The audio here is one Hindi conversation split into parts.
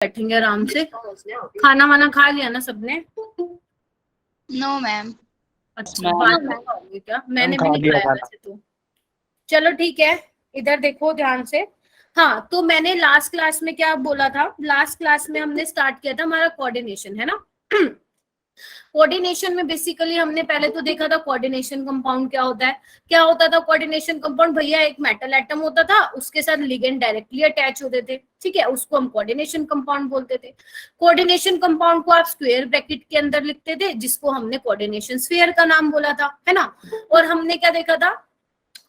बैठेंगे आराम से। खाना वाना खा लिया ना सबने? No ma'am. अच्छा, बाद में खाओगे क्या? मैंने भी नहीं खाया वैसे तो। चलो ठीक है, इधर देखो ध्यान से। हाँ, तो मैंने लास्ट क्लास में क्या बोला था? लास्ट क्लास में हमने स्टार्ट किया था हमारा कोऑर्डिनेशन, है ना। कोऑर्डिनेशन में बेसिकली हमने पहले तो देखा था कोऑर्डिनेशन कंपाउंड क्या होता है। क्या होता था कोऑर्डिनेशन कंपाउंड? भैया एक मेटल एटम होता था, उसके साथ लिगेंड डायरेक्टली अटैच होते थे, ठीक है, उसको हम कोऑर्डिनेशन कंपाउंड बोलते थे। कोऑर्डिनेशन कंपाउंड को आप स्क्वायर ब्रैकेट के अंदर लिखते थे, जिसको हमने कोऑर्डिनेशन स्फीयर का नाम बोला था, है ना। और हमने क्या देखा था?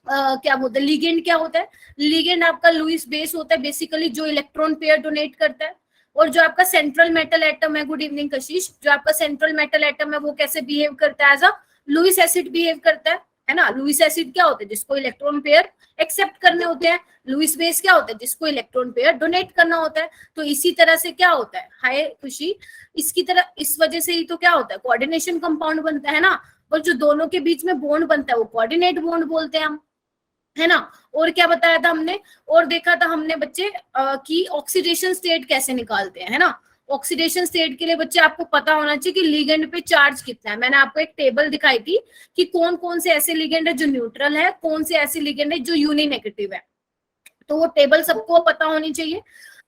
क्या बोलते हैं, लिगेंड क्या होता है? लिगेंड आपका लुईस बेस होता है, बेसिकली जो इलेक्ट्रॉन पेयर डोनेट करता है। और जो आपका सेंट्रल मेटल एटम है, गुड इवनिंग कशिश, जो आपका सेंट्रल मेटल एटम है वो कैसे बिहेव करता है? As a Lewis acid behave करता है ना। लुईस एसिड क्या होता है? जिसको इलेक्ट्रॉन पेयर एक्सेप्ट करने होते हैं। लुईस बेस क्या होता है? जिसको इलेक्ट्रॉन पेयर डोनेट करना होता है। तो इसी तरह से क्या होता है, हाय खुशी, इसकी तरह, इस वजह से ही तो क्या होता है, कोऑर्डिनेशन कंपाउंड बनता है ना। और जो दोनों के बीच में बॉन्ड बनता है वो कोऑर्डिनेट बॉन्ड बोलते हैं हम, है ना। और क्या बताया था हमने? और देखा था हमने बच्चे कि ऑक्सीडेशन स्टेट कैसे निकालते हैं, है ना। ऑक्सीडेशन स्टेट के लिए बच्चे आपको पता होना चाहिए कि लिगेंड पे चार्ज कितना है। मैंने आपको एक टेबल दिखाई थी कि कौन कौन से ऐसे लिगेंड है जो न्यूट्रल है, कौन से ऐसे लिगेंड है जो यूनी नेगेटिव है। तो वो टेबल सबको पता होनी चाहिए।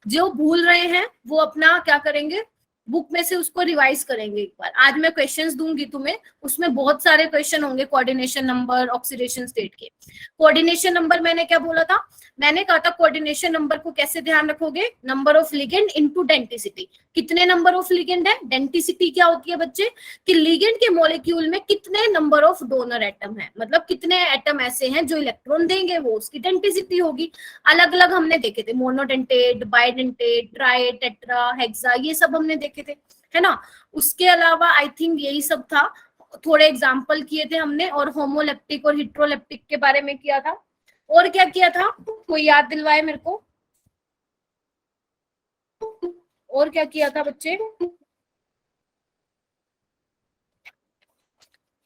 जो भूल रहे हैं वो अपना क्या करेंगे, बुक में से उसको रिवाइज करेंगे एक बार। आज मैं क्वेश्चंस दूंगी तुम्हें, उसमें बहुत सारे क्वेश्चन होंगे कोऑर्डिनेशन नंबर, ऑक्सीडेशन स्टेट के। कोऑर्डिनेशन नंबर मैंने क्या बोला था? मैंने कहा था कोऑर्डिनेशन नंबर को कैसे ध्यान रखोगे? Number of ligand into density. कितने नंबर ऑफ लिगेंड है? डेंसिटी क्या होती है बच्चे? कि लिगेंड के मॉलिक्यूल में कितने नंबर ऑफ डोनर एटम है, मतलब कितने एटम ऐसे हैं जो इलेक्ट्रॉन देंगे, वो उसकी डेंसिटी होगी। अलग अलग हमने देखे थे, monodentate, bidentate, try, tetra, hexa, ये सब हमने देखे थे, है ना। उसके अलावा आई थिंक यही सब था। थोड़े एग्जाम्पल किए थे हमने, और होमोलेप्टिक और हिट्रोलेप्टिक के बारे में किया था। और क्या किया था? कोई याद दिलवाए मेरे को। और क्या किया था बच्चे?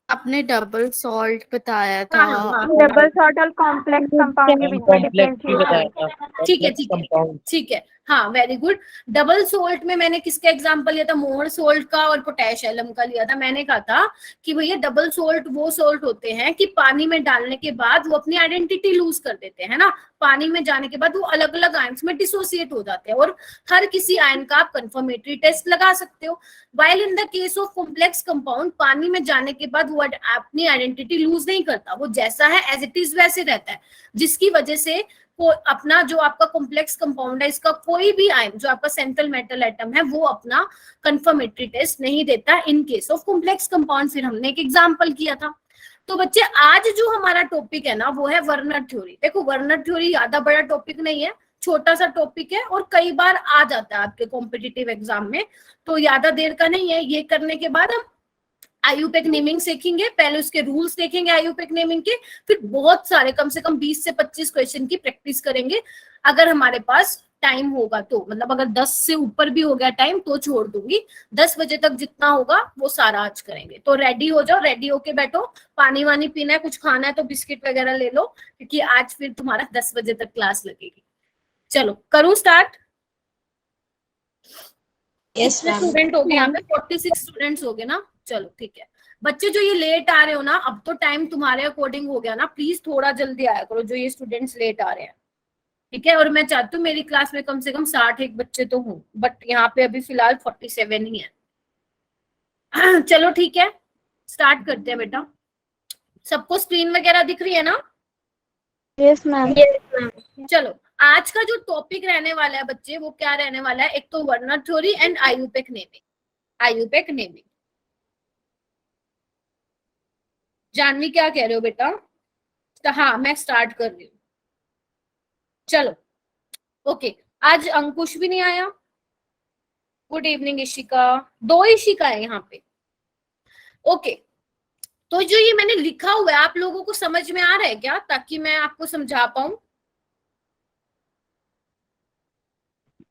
आपने डबल सॉल्ट बताया था। डबल सॉल्ट और कॉम्प्लेक्स कंपाउंड के बीच में डिफरेंशिएशन। ठीक है ठीक है ठीक है, हाँ वेरी गुड। डबल सोल्ट में मैंने किसका एग्जांपल लिया था? मोर सोल्ट का और पोटैश एलम का लिया था। मैंने कहा था कि भैया डबल सोल्ट वो सोल्ट होते हैं कि पानी में डालने के बाद वो अपनी आइडेंटिटी लूज कर देते हैं, है ना। पानी में जाने के बाद वो अलग अलग आयन्स में डिसोसिएट हो जाते हैं, और हर किसी आयन का आप कंफर्मेटरी टेस्ट लगा सकते हो। While in the case of complex compound, पानी में जाने के बाद वो अपनी आइडेंटिटी लूज नहीं करता, वो जैसा है एज इट इज वैसे रहता है, जिसकी वजह से को अपना जो आपका कॉम्प्लेक्स कंपाउंड है, इसका कोई भी आयन जो आपका सेंट्रल मेटल एटम है वो अपना कंफर्मेटरी टेस्ट नहीं देता in case of complex compound. फिर हमने एक एग्जांपल किया था। तो बच्चे आज जो हमारा टॉपिक है ना वो है वर्नर थ्योरी। देखो वर्नर थ्योरी ज्यादा बड़ा टॉपिक नहीं है, छोटा सा टॉपिक है, और कई बार आ जाता है आपके कॉम्पिटिटिव एग्जाम में, तो ज्यादा देर का नहीं है। ये करने के बाद हम आईयूपैक नेमिंग सीखेंगे, पहले उसके रूल्स देखेंगे आईयूपैक नेमिंग के, फिर बहुत सारे कम से कम 20 से 25 क्वेश्चन की प्रैक्टिस करेंगे अगर हमारे पास टाइम होगा तो। मतलब अगर 10 से ऊपर भी हो गया टाइम तो छोड़ दूंगी, 10 बजे तक जितना होगा वो सारा आज करेंगे। तो रेडी हो जाओ, रेडी होके बैठो। पानी वानी पीना है, कुछ खाना है तो बिस्किट वगैरह ले लो, क्योंकि आज फिर तुम्हारा 10 बजे तक क्लास लगेगी। चलो करूं स्टार्ट? Yes ma'am. स्टूडेंट हो गए यहाँ पे? 46 स्टूडेंट्स हो गए ना। चलो ठीक है बच्चे, जो ये लेट आ रहे हो ना, अब तो टाइम तुम्हारे अकॉर्डिंग हो गया ना, प्लीज थोड़ा जल्दी आया करो जो ये स्टूडेंट्स लेट आ रहे हैं, ठीक है। और मैं चाहती हूँ मेरी क्लास में कम से कम 60 एक बच्चे तो हों, बट यहाँ पे अभी फिलहाल 47 ही है। चलो ठीक है, स्टार्ट करते हैं बेटा। सबको स्क्रीन वगैरह दिख रही है ना? Yes ma'am. चलो आज का जो टॉपिक रहने वाला है बच्चे, वो क्या रहने वाला है? एक तो Werner theory and IUPAC naming. IUPAC naming. Jahnavi क्या कह रहे हो बेटा? हाँ मैं स्टार्ट कर रही हूँ। चलो ओके, आज अंकुश भी नहीं आया। गुड इवनिंग इशिका, 2 इशिका है यहाँ पे। ओके, तो जो ये मैंने लिखा हुआ है आप लोगों को समझ में आ रहा है क्या, ताकि मैं आपको समझा पाऊं?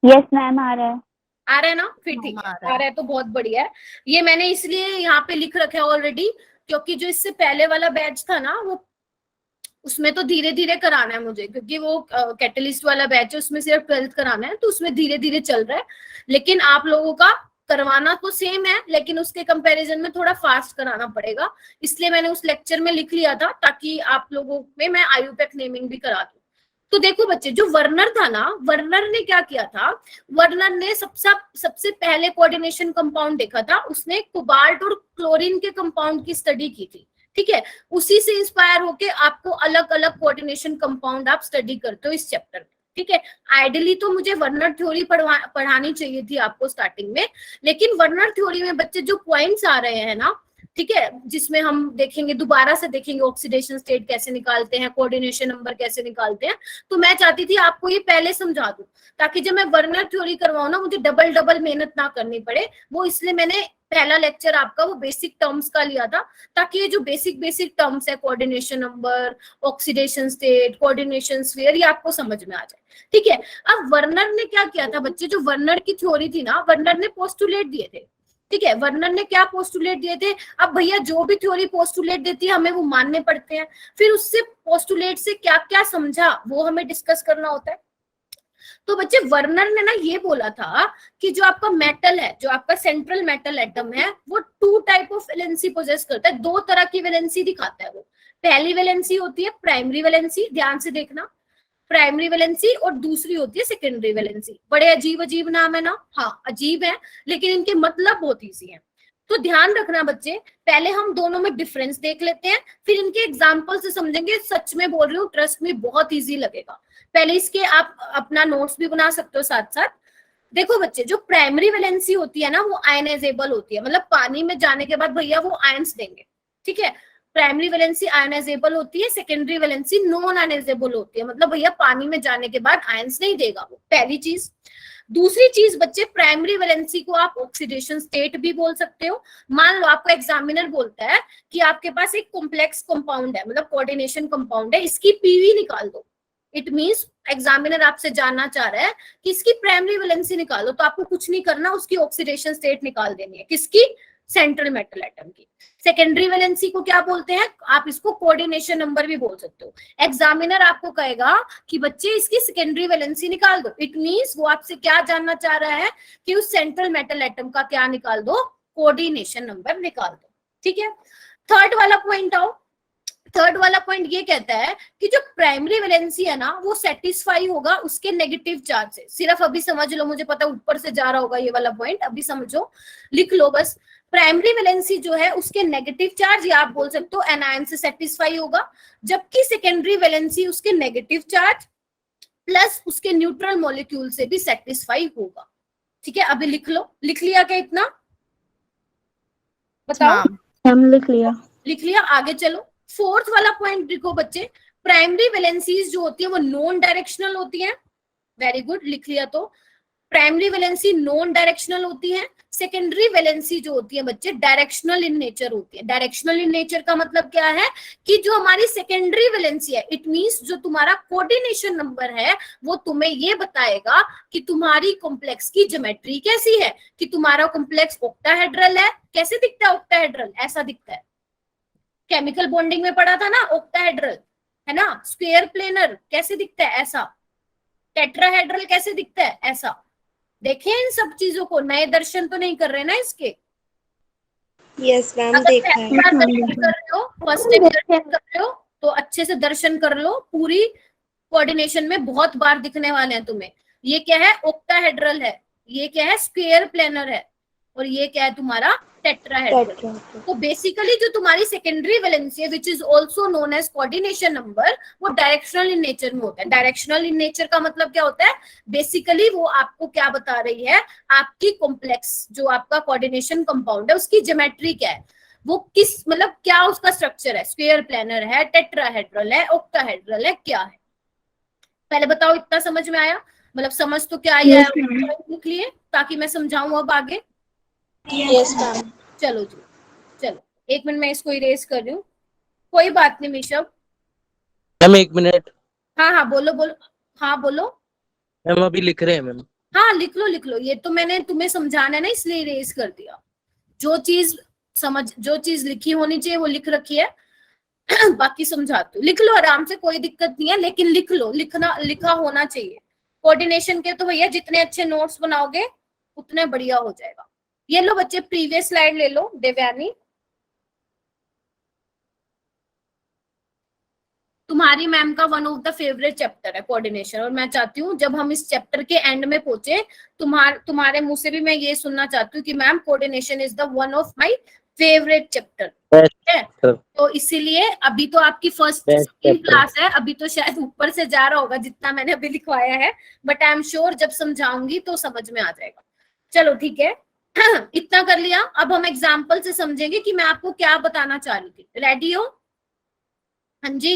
यस मैम आ रहा है। आ रहा है ना? फिर ठीक है, आ रहा है तो बहुत बढ़िया है। ये मैंने इसलिए यहाँ पे लिख रखा है ऑलरेडी, क्योंकि जो इससे पहले वाला बैच था ना वो उसमें तो धीरे धीरे कराना है मुझे, क्योंकि वो कैटलिस्ट वाला बैच है, उसमें सिर्फ 12th कराना है, तो उसमें धीरे धीरे चल रहा है। लेकिन आप लोगों का करवाना तो सेम है, लेकिन उसके कंपैरिजन में थोड़ा फास्ट कराना पड़ेगा, इसलिए मैंने उस लेक्चर में लिख लिया था, ताकि आप लोगों में मैं आयुपेक नेमिंग भी करा दूं। तो देखो बच्चे, जो वर्नर था ना, वर्नर ने क्या किया था, वर्नर ने सबसे पहले कोऑर्डिनेशन कंपाउंड देखा था, उसने कोबाल्ट और क्लोरीन के कंपाउंड की स्टडी की थी, ठीक है। उसी से इंस्पायर होके आपको अलग अलग कोऑर्डिनेशन कंपाउंड आप स्टडी करते हो इस चैप्टर में, ठीक है। आइडियली तो मुझे वर्नर थ्योरी पढ़ानी चाहिए थी आपको स्टार्टिंग में, लेकिन वर्नर थ्योरी में बच्चे जो पॉइंट्स आ रहे हैं ना, ठीक है, जिसमें हम देखेंगे, दोबारा से देखेंगे ऑक्सीडेशन स्टेट कैसे निकालते हैं, कोऑर्डिनेशन नंबर कैसे निकालते हैं, तो मैं चाहती थी आपको ये पहले समझा दूं, ताकि जब मैं वर्नर थ्योरी करवाऊं ना, मुझे डबल मेहनत ना करनी पड़े। वो इसलिए मैंने पहला लेक्चर आपका वो बेसिक टर्म्स का लिया था, ताकि ये जो बेसिक टर्म्स है, coordination number, oxidation state, coordination sphere, ये आपको समझ में आ जाए, ठीक है। अब वर्नर ने क्या किया था बच्चे, जो वर्नर की थ्योरी थी ना, वर्नर ने पोस्टुलेट दिए थे, ठीक है। वर्नर ने क्या पोस्टुलेट दिए थे, अब भैया जो भी थ्योरी पोस्टुलेट देती है हमें वो मानने पड़ते हैं, फिर उससे पोस्टुलेट से क्या क्या समझा वो हमें डिस्कस करना होता है। तो बच्चे, वर्नर ने ना ये बोला था कि जो आपका मेटल है, जो आपका सेंट्रल मेटल एटम है, वो 2 टाइप ऑफ वैलेंसी पोजेस करता है, 2 तरह की वैलेंसी दिखाता है वो। पहली वैलेंसी होती है प्राइमरी वैलेंसी, ध्यान से देखना, प्राइमरी वैलेंसी, और दूसरी होती है सेकेंडरी वैलेंसी। बड़े अजीब अजीब नाम है ना, हाँ अजीब है, लेकिन इनके मतलब बहुत ईजी है। तो ध्यान रखना बच्चे, पहले हम दोनों में डिफरेंस देख लेते हैं, फिर इनके एग्जाम्पल से समझेंगे। सच में बोल रही हूँ, ट्रस्ट में बहुत इजी लगेगा। पहले इसके आप अपना नोट्स भी बना सकते हो साथ साथ। देखो बच्चे, जो प्राइमरी वैलेंसी होती है ना, वो आयनाइजेबल होती है, मतलब पानी में जाने के बाद भैया वो आयंस देंगे, ठीक है। प्राइमरी वैलेंसी आयनाइजेबल होती है, सेकेंडरी वैलेंसी नॉन आयनाइजेबल होती है, मतलब भैया पानी में जाने के बाद आयंस नहीं देगा वो, पहली चीज। दूसरी चीज बच्चे, प्राइमरी वैलेंसी को आप ऑक्सीडेशन स्टेट भी बोल सकते हो। मान लो आपको एग्जामिनर बोलता है कि आपके पास एक कॉम्प्लेक्स कंपाउंड है, मतलब कोऑर्डिनेशन कंपाउंड है, इसकी पीवी निकाल दो। इट मींस एग्जामिनर आपसे जानना चाह रहा है कि इसकी प्राइमरी वैलेंसी निकालो, तो आपको कुछ नहीं करना, उसकी ऑक्सीडेशन स्टेट निकाल देनी है, किसकी, सेंट्रल मेटल एटम की। सेकेंडरी वैलेंसी को क्या बोलते हैं, आप इसको कोऑर्डिनेशन नंबर भी बोल सकते हो। एग्जामिनर आपको कहेगा कि बच्चे इसकी सेकेंडरी वैलेंसी निकाल दो, इट मींस वो आपसे क्या जानना चाह रहा है कि उस सेंट्रल मेटल एटम का क्या निकाल दो, कोऑर्डिनेशन नंबर निकाल दो, ठीक है। थर्ड वाला पॉइंट आओ। थर्ड वाला पॉइंट ये कहता है कि जो प्राइमरी वैलेंसी है ना, वो सेटिस्फाई होगा उसके नेगेटिव चार्ज से। सिर्फ अभी समझ लो, मुझे पता ऊपर से जा रहा होगा ये वाला पॉइंट, अभी समझो, लिख लो बस। प्राइमरी वैलेंसी जो है उसके नेगेटिव चार्ज, या आप बोल सकते हो एनायन से सेटिस्फाई होगा, जबकि सेकेंडरी वैलेंसी उसके नेगेटिव चार्ज प्लस उसके न्यूट्रल मॉलिक्यूल से भी सेटिस्फाई होगा, ठीक है। अभी लिख लो, लिख लिया क्या इतना, बताओ। हम लिख लिया। लिख लिया, आगे चलो। फोर्थ वाला पॉइंट देखो बच्चे, प्राइमरी वैलेंसीज जो होती है वो नॉन डायरेक्शनल होती है। वेरी गुड, लिख लिया। तो प्राइमरी वैलेंसी नॉन डायरेक्शनल होती है, सेकेंडरी वैलेंसी जो होती है बच्चे डायरेक्शनल इन नेचर होती है। डायरेक्शनल इन नेचर का मतलब क्या है कि जो हमारी सेकेंडरी वैलेंसी है, इट मींस जो तुम्हारा कोऑर्डिनेशन नंबर है, वो तुम्हें ये बताएगा कि तुम्हारी कॉम्प्लेक्स की ज्योमेट्री कैसी है, कि तुम्हारा कॉम्प्लेक्स ऑक्टाहेड्रल है। कैसे दिखता है ऑक्टाहेड्रल, ऐसा दिखता है। केमिकल बॉन्डिंग में पढ़ा था ना ऑक्टाहेड्रल, है ना। स्क्वायर प्लेनर कैसे दिखता है, ऐसा। टेट्राहेड्रल कैसे दिखता है, ऐसा। देखें इन सब चीजों को, नए दर्शन तो नहीं कर रहे ना इसके। यस मैम, अगर देखा पहली है। बार दर्शन कर रहे हो, फर्स्ट टाइम दर्शन कर रहे हो, तो अच्छे से दर्शन कर लो। पूरी कोऑर्डिनेशन में बहुत बार दिखने वाले हैं तुम्हें। ये क्या है, ऑक्टाहेड्रल है, ये क्या है, स्क्वायर प्लेनर है, और ये क्या है तुम्हारा टेट्राहेड्रल। तो बेसिकली जो तुम्हारी सेकेंडरी वैलेंसी है, which is also known as coordination number, वो डायरेक्शनल इन नेचर में होता है। डायरेक्शनल इन नेचर का मतलब क्या होता है, बेसिकली वो आपको क्या बता रही है, आपकी कॉम्प्लेक्स जो आपका कोऑर्डिनेशन कंपाउंड है उसकी ज्योमेट्री क्या है, वो किस, मतलब क्या उसका स्ट्रक्चर है, स्क्वायर प्लेनर है, टेट्राहेड्रल है, ऑक्टाहेड्रल है, क्या है। पहले बताओ, इतना समझ में आया, मतलब समझ तो क्या आया है, लिख लिए ताकि मैं समझाऊं अब आगे। Yes ma'am. चलो जी, चलो 1 मिनट में इसको इरेज कर रही हूँ, कोई बात नहीं मिशव। Ma'am 1 minute. हाँ हाँ बोलो बोलो, हाँ बोलो। मैम अभी लिख रहे हैं मैम। हाँ लिख लो लिख लो, ये तो मैंने तुम्हें समझाना है ना, इसलिए इरेज कर दिया। जो चीज लिखी होनी चाहिए वो लिख रखी है। बाकी समझाती हूँ, लिख लो आराम से, कोई दिक्कत नहीं है, लेकिन लिख लो, लिखा होना चाहिए। कोऑर्डिनेशन के तो भैया जितने अच्छे नोट्स बनाओगे उतने बढ़िया हो जाएगा। ये लो बच्चे, प्रीवियस स्लाइड ले लो देवयानी। तुम्हारी मैम का one of the favourite chapter है कोऑर्डिनेशन, और मैं चाहती हूँ जब हम इस चैप्टर के एंड में पहुंचे, तुम्हारे मुंह से भी मैं ये सुनना चाहती हूँ कि ma'am coordination is the one of my favourite chapter है। तो इसीलिए अभी तो आपकी फर्स्ट क्लास है, अभी तो शायद ऊपर से जा रहा होगा जितना मैंने अभी लिखवाया है, बट आई एम श्योर जब समझाऊंगी तो समझ में आ जाएगा। चलो ठीक है, इतना कर लिया। अब हम एग्जाम्पल से समझेंगे कि मैं आपको क्या बताना चाह रही थी। रेडी हो? हाँ जी,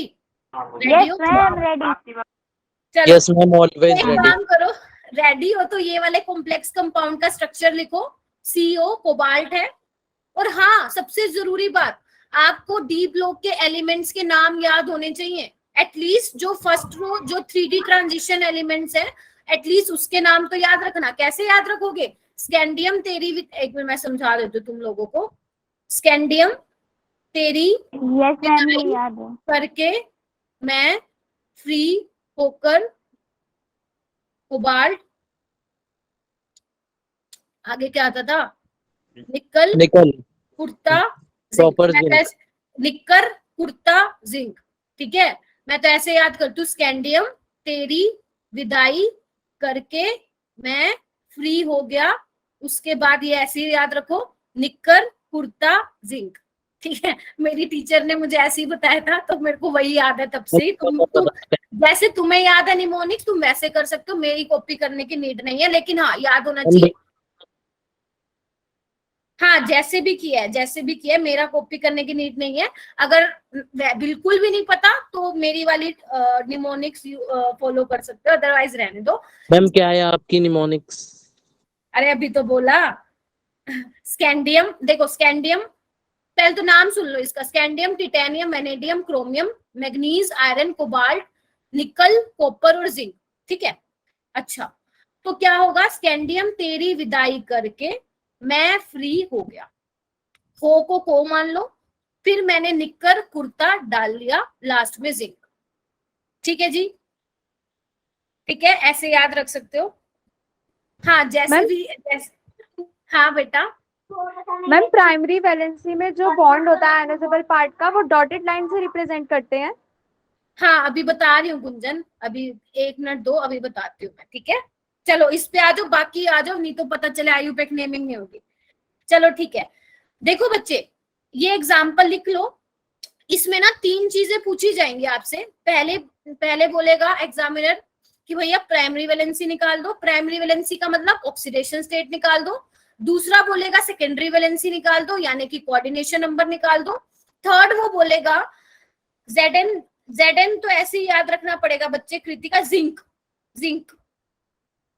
रेडी हो? चलो यस मैम, ऑलवेज एक रेडी। काम करो, रेडी हो तो ये वाले कॉम्प्लेक्स कंपाउंड का स्ट्रक्चर लिखो। CO कोबाल्ट है, और हाँ सबसे जरूरी बात, आपको डी ब्लॉक के एलिमेंट्स के नाम याद होने चाहिए। एटलीस्ट जो फर्स्ट रो, जो 3D ट्रांजिशन एलिमेंट्स है, एटलीस्ट उसके नाम तो याद रखना। कैसे याद रखोगे? स्कैंडियम तेरी, एक मिनट मैं समझा देती हूँ तुम लोगों को। स्कैंडियम तेरी याद है करके मैं फ्री होकर कोबाल्ट, आगे क्या आता था? निकल निकल कुर्ता प्रॉपर निक्कर कुर्ता जिंक। ठीक है, मैं तो ऐसे याद करती हूँ, स्कैंडियम तेरी विदाई करके मैं फ्री हो गया, उसके बाद ये ऐसे ही याद रखो, निक्कर कुर्ता जिंक। ठीक है, मेरी टीचर ने मुझे ऐसे ही बताया था तो मेरे को वही याद है तब से। तुम जैसे तुम्हें याद है निमोनिक, तुम वैसे कर सकते हो, मेरी कॉपी करने की नीड नहीं है, लेकिन हाँ याद होना चाहिए। हाँ जैसे भी किया है, जैसे भी किया है, मेरा कॉपी करने की नीड नहीं है। अगर बिल्कुल भी नहीं पता तो मेरी वाली निमोनिक्स फॉलो कर सकते हो, अदरवाइज रहने दो। मैम क्या है आपकी निमोनिक्स? अरे अभी तो बोला स्कैंडियम। देखो स्कैंडियम, पहले तो नाम सुन लो इसका, scandium, titanium, vanadium, chromium, manganese, iron, cobalt, निकल, कॉपर और जिंक। ठीक है, अच्छा तो क्या होगा? स्कैंडियम तेरी विदाई करके मैं फ्री हो गया, हो को मान लो, फिर मैंने निक्कर कुर्ता डाल लिया, लास्ट में जिंक। ठीक है जी, ठीक है, ऐसे याद रख सकते हो। हाँ जैसे भी हाँ बेटा। मैम प्राइमरी वैलेंसी में जो बॉन्ड होता है आयनाइजेबल पार्ट का, वो डॉटेड लाइन से रिप्रेजेंट करते हैं। हाँ अभी बता रही हूँ गुंजन, अभी 1 मिनट दो, अभी बताती हूँ मैं। ठीक है, चलो इस पे आ जाओ, बाकी आ जाओ, नहीं तो पता चले आयुपेक नेमिंग नहीं होगी। चलो ठीक है, देखो बच्चे ये एग्जाम्पल लिख लो। इसमें ना 3 चीजें पूछी जाएंगी आपसे। पहले बोलेगा एग्जामिनर कि भैया प्राइमरी वैलेंसी निकाल दो। प्राइमरी वैलेंसी का मतलब ऑक्सीडेशन स्टेट निकाल दो। दूसरा बोलेगा सेकेंडरी वैलेंसी निकाल दो, यानी कि कोऑर्डिनेशन नंबर निकाल दो। थर्ड वो बोलेगा Zn तो ऐसे ही याद रखना पड़ेगा बच्चे, कृतिका जिंक।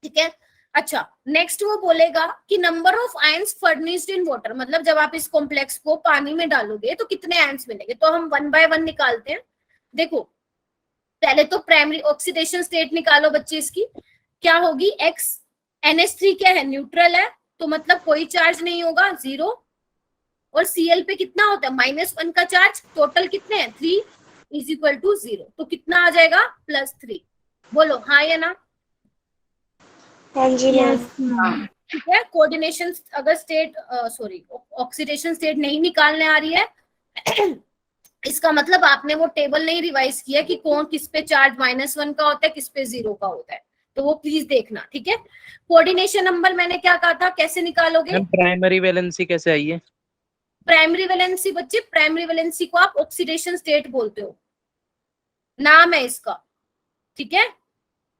ठीक है, अच्छा नेक्स्ट वो बोलेगा कि number of ions furnished in water, मतलब जब आप इस कॉम्प्लेक्स को पानी में डालोगे तो कितने आयंस मिलेंगे। तो हम 1 बाय 1 निकालते हैं। देखो पहले तो प्राइमरी ऑक्सीडेशन स्टेट निकालो बच्चे, इसकी क्या होगी? X, NH3 क्या है? न्यूट्रल है, तो मतलब कोई चार्ज नहीं होगा, 0। और Cl पे कितना होता है? -1 का चार्ज। टोटल कितने हैं? 3 इज इक्वल टू 0, तो कितना आ जाएगा? +3। बोलो हाँ या ना? हाँ जी ठीक है, कोऑर्डिनेशन अगर स्टेट ऑक्सीडेशन स्टेट नहीं निकालने आ रही है इसका मतलब आपने वो टेबल नहीं रिवाइज किया कि कौन किस पे चार्ज -1 का होता है, किस पे 0 का होता है, तो वो प्लीज देखना। ठीक है, कोऑर्डिनेशन नंबर मैंने क्या कहा था, कैसे निकालोगे? प्राइमरी वैलेंसी कैसे आई है? प्राइमरी वैलेंसी बच्चे, प्राइमरी वैलेंसी को आप ऑक्सीडेशन स्टेट बोलते हो, नाम है इसका। ठीक है,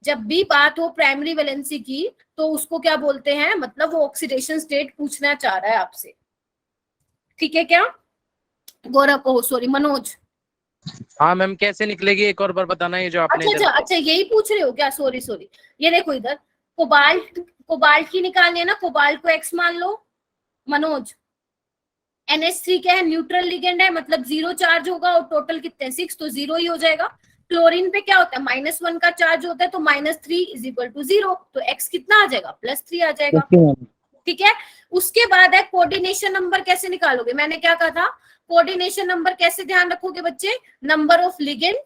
जब भी बात हो प्राइमरी वैलेंसी की तो उसको क्या बोलते हैं, मतलब वो ऑक्सीडेशन स्टेट पूछना चाह रहा है आपसे। ठीक है क्या? गौरव को, सॉरी मनोज। हाँ मैम, कैसे निकलेगी एक और बार बताना, ये जो आपने अच्छा यही पूछ रहे हो क्या? सॉरी, ये देखो इधर, कोबाल्ट की निकालनी है ना, कोबाल्ट को X मान लो मनोज। NH3 क्या है? न्यूट्रल लिगेंड है, मतलब 0 चार्ज होगा, और टोटल कितने 6, तो 0 ही हो जाएगा। क्लोरीन पे क्या होता है? -1 का चार्ज होता है, तो -3 इज इक्वल टू 0, तो X कितना आ जाएगा? +3 आ जाएगा। ठीक है। उसके बाद है कोऑर्डिनेशन नंबर कैसे निकालोगे, मैंने क्या कहा था, कोऑर्डिनेशन नंबर कैसे ध्यान रखोगे बच्चे, number of ligand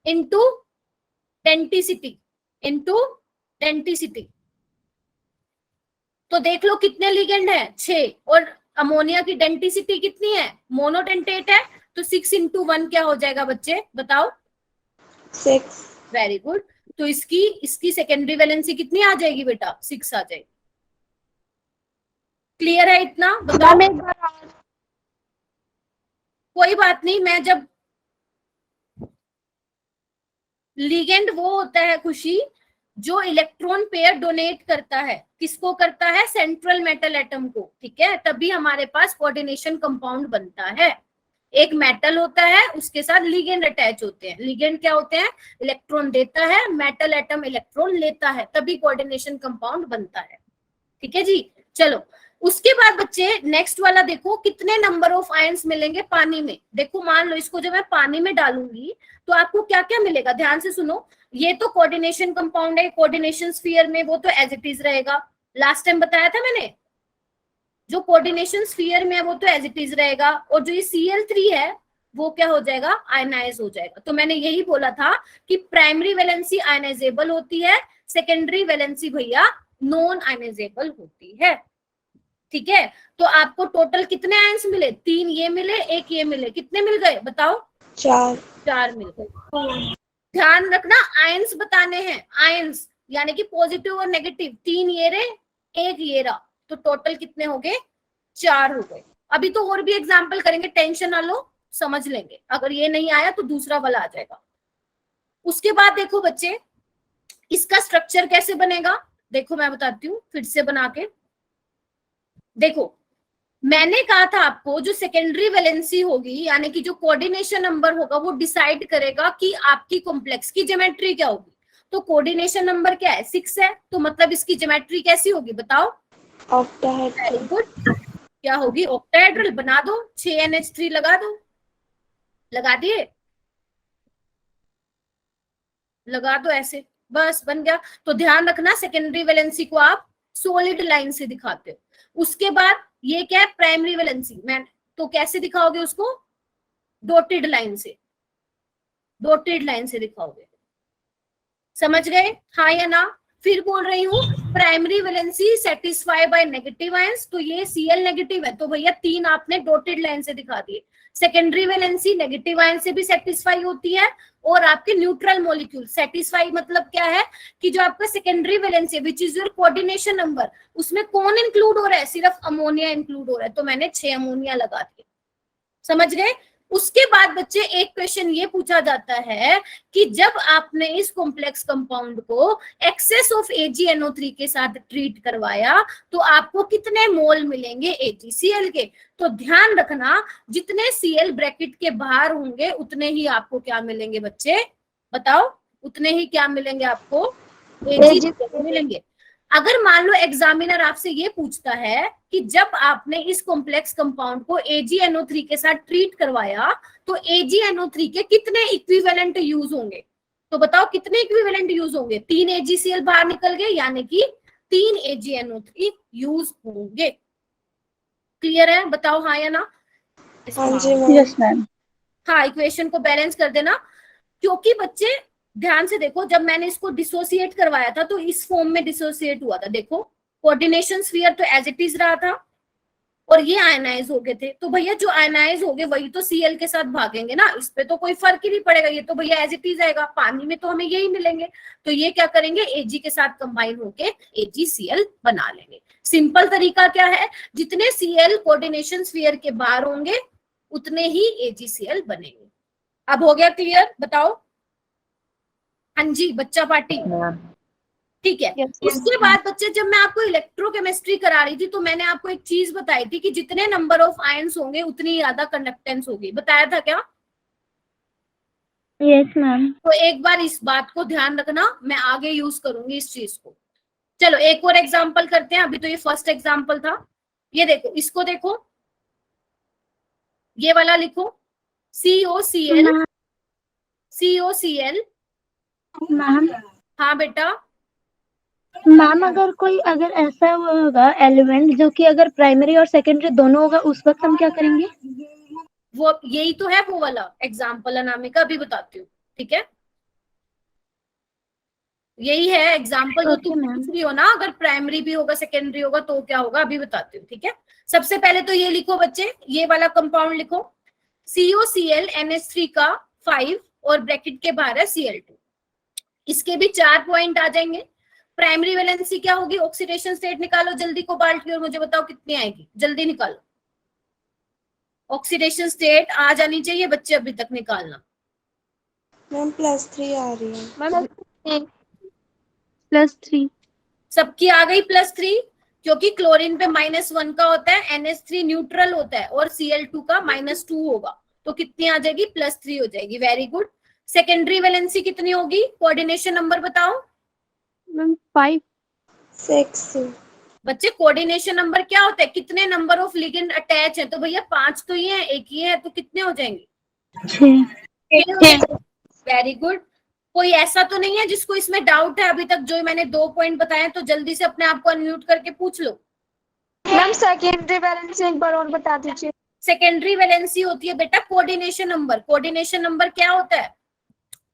into density, into density. तो देख लो कितने लिगेंड है, 6, और अमोनिया की डेंसिटी कितनी है, मोनोडेंटेट है, तो 6 × 1 क्या हो जाएगा बच्चे, बताओ, 6। Very good. तो इसकी सेकेंडरी वैलेंसी कितनी आ जाएगी बेटा, 6 आ जाएगी। क्लियर है इतना, बताओ। कोई बात नहीं, मैं जब लिगेंड वो होता है खुशी जो इलेक्ट्रॉन पेयर डोनेट करता है, किसको करता है, सेंट्रल मेटल एटम को, ठीक है, तभी हमारे पास कोऑर्डिनेशन कंपाउंड बनता है। एक मेटल होता है, उसके साथ लिगेंड अटैच होते हैं। लिगेंड क्या होते हैं, इलेक्ट्रॉन देता है, मेटल एटम इलेक्ट्रॉन लेता है, तभी कोऑर्डिनेशन कंपाउंड बनता है। ठीक है जी, चलो उसके बाद बच्चे नेक्स्ट वाला देखो, कितने नंबर ऑफ आयंस मिलेंगे पानी में। देखो मान लो इसको जब मैं पानी में डालूंगी तो आपको क्या क्या मिलेगा, ध्यान से सुनो। ये तो कोऑर्डिनेशन कंपाउंड है, कोऑर्डिनेशन स्फीयर में वो तो एज इट इज रहेगा, लास्ट टाइम बताया था मैंने, जो कोऑर्डिनेशन स्फीयर में है वो तो एज इट इज रहेगा, और जो ये Cl3 है वो क्या हो जाएगा, आयनाइज हो जाएगा। तो मैंने यही बोला था कि प्राइमरी वैलेंसी आयनाइजेबल होती है, सेकेंडरी वैलेंसी भैया नॉन आयनाइजेबल होती है। ठीक है, तो आपको टोटल कितने आयंस मिले, 3 ये मिले, 1 ये मिले, कितने मिल गए बताओ, 4 मिल गए। ध्यान रखना आयंस बताने हैं, आयंस यानी कि पॉजिटिव और नेगेटिव, 3 ये रहे 1 ये रहा, तो टोटल कितने हो गए, 4 हो गए। अभी तो और भी एग्जाम्पल करेंगे, टेंशन ना लो, समझ लेंगे, अगर ये नहीं आया तो दूसरा वाला आ जाएगा। उसके बाद देखो बच्चे इसका स्ट्रक्चर कैसे बनेगा, देखो मैं बताती हूँ फिर से बना के। देखो मैंने कहा था आपको जो सेकेंडरी वैलेंसी होगी यानी कि जो कोऑर्डिनेशन नंबर होगा वो डिसाइड करेगा कि आपकी कॉम्प्लेक्स की ज्योमेट्री क्या होगी। तो कोऑर्डिनेशन नंबर क्या है, 6 है, तो मतलब इसकी ज्योमेट्री कैसी होगी बताओ, वेरी गुड, क्या होगी, ऑक्टाहेड्रल। बना दो, 6NH3 लगा दो, लगा दिए, लगा दो ऐसे, बस बन गया। तो ध्यान रखना सेकेंडरी वैलेंसी को आप सॉलिड लाइन से दिखाते हो। उसके बाद ये क्या है, प्राइमरी वैलेंसी, मैं तो कैसे दिखाओगे उसको, डॉटेड लाइन से, डॉटेड लाइन से दिखाओगे, समझ गए, हाँ या ना। फिर बोल रही हूँ primary valency satisfy by negative ions, तो ये Cl नेगेटिव है, तो भैया 3 आपने डॉटेड लाइन से दिखा दिए। सेकेंडरी वैलेंसी नेगेटिव आयन से भी सेटिस्फाई होती है, और आपके न्यूट्रल मॉलिक्यूल सेटिस्फाई मतलब क्या है कि जो आपका secondary valency which is your coordination number, उसमें कौन इंक्लूड हो रहा है, सिर्फ अमोनिया इंक्लूड हो रहा है, तो मैंने 6 अमोनिया लगा दिए, समझ गए। उसके बाद बच्चे एक क्वेश्चन ये पूछा जाता है कि जब आपने इस कॉम्प्लेक्स कंपाउंड को एक्सेस ऑफ AgNO3 के साथ ट्रीट करवाया तो आपको कितने मोल मिलेंगे AgCl के। तो ध्यान रखना जितने Cl ब्रैकेट के बाहर होंगे उतने ही आपको क्या मिलेंगे बच्चे, बताओ, उतने ही क्या मिलेंगे आपको, Ag मिलेंगे। अगर मान लो एग्जामिनर आपसे ये पूछता है कि जब आपने इस कॉम्प्लेक्स कंपाउंड को AgNO3 के साथ ट्रीट करवाया तो AgNO3 के कितने इक्विवेलेंट यूज होंगे, तो बताओ कितने इक्विवेलेंट यूज होंगे, 3 AgCl बाहर निकल गए यानी कि 3 AgNO3 यूज होंगे। क्लियर है, बताओ हाँ या ना। Yes ma'am. हाँ, इक्वेशन को बैलेंस कर देना, क्योंकि बच्चे ध्यान से देखो जब मैंने इसको डिसोसिएट करवाया था तो इस फॉर्म में डिसोसिएट हुआ था, देखो कोऑर्डिनेशन स्फीयर तो एज इट इज रहा था और ये आयनाइज हो गए थे, तो भैया जो आयनाइज हो गए वही तो Cl के साथ भागेंगे ना, इस पे तो कोई फर्क ही नहीं पड़ेगा, ये तो भैया एज इट इज आएगा, पानी में तो हमें यही मिलेंगे, तो ये क्या करेंगे Ag के साथ कंबाइन होके AgCl बना लेंगे। सिंपल तरीका क्या है, जितने Cl कोऑर्डिनेशन स्फीयर के बाहर होंगे उतने ही AgCl बनेंगे। अब हो गया क्लियर, बताओ। हाँ जी बच्चा पार्टी, ठीक है। इसके बाद बच्चे जब मैं आपको इलेक्ट्रोकेमिस्ट्री करा रही थी तो मैंने आपको एक चीज बताई थी कि जितने नंबर ऑफ आयंस होंगे उतनी ज्यादा कंडक्टेंस होगी, बताया था क्या। Yes ma'am. तो एक बार इस बात को ध्यान रखना, मैं आगे यूज करूंगी इस चीज को। चलो एक और एग्जाम्पल करते हैं, अभी तो ये फर्स्ट एग्जाम्पल था। ये देखो, इसको देखो, ये वाला लिखो, COCl, COCl, मैम हाँ बेटा, मैम अगर ऐसा वो होगा एलिमेंट जो कि अगर प्राइमरी और सेकेंडरी दोनों होगा उस वक्त हम क्या करेंगे? वो यही तो है वो वाला एग्जाम्पल अनामिका, अभी बताती हूँ, ठीक है। यही है एग्जाम्पल जो तुम पूछ रही हो ना, अगर प्राइमरी भी होगा सेकेंडरी होगा तो क्या होगा, अभी बताती हूँ, ठीक है। सबसे पहले तो ये लिखो बच्चे, ये वाला कंपाउंड लिखो, COCl NH3 का 5 और ब्रैकेट के बाहर है Cl2। इसके भी 4 पॉइंट आ जाएंगे। प्राइमरी वैलेंसी क्या होगी, ऑक्सीडेशन स्टेट निकालो जल्दी कोबाल्ट की, और मुझे बताओ कितनी आएगी, जल्दी निकालो। ऑक्सीडेशन स्टेट आ जानी चाहिए बच्चे, अभी तक निकालना। मैम +3 आ रही है। मैम +3 सबकी आ गई +3, क्योंकि क्लोरीन पे -1 का होता है, NH3 न्यूट्रल होता है और Cl2 का -2 होगा, तो कितनी आ जाएगी, +3 हो जाएगी। Very good. सेकेंडरी वैलेंसी कितनी होगी, कोऑर्डिनेशन नंबर बताओ मैम 5 6 बच्चे। कोऑर्डिनेशन नंबर क्या होता है, कितने नंबर ऑफ लिगेंड अटैच है, तो भैया 5 तो ये है, एक ये है, तो कितने हो जाएंगे, 6। Very good. कोई ऐसा तो नहीं है जिसको इसमें डाउट है अभी तक, जो मैंने 2 पॉइंट बताए, तो जल्दी से अपने आप को अनम्यूट करके पूछ लो। मैम सेकेंडरी वैलेंसी एक बार और बता दीजिए। सेकेंडरी वैलेंसी होती है बेटा कोऑर्डिनेशन नंबर। कोऑर्डिनेशन नंबर क्या होता है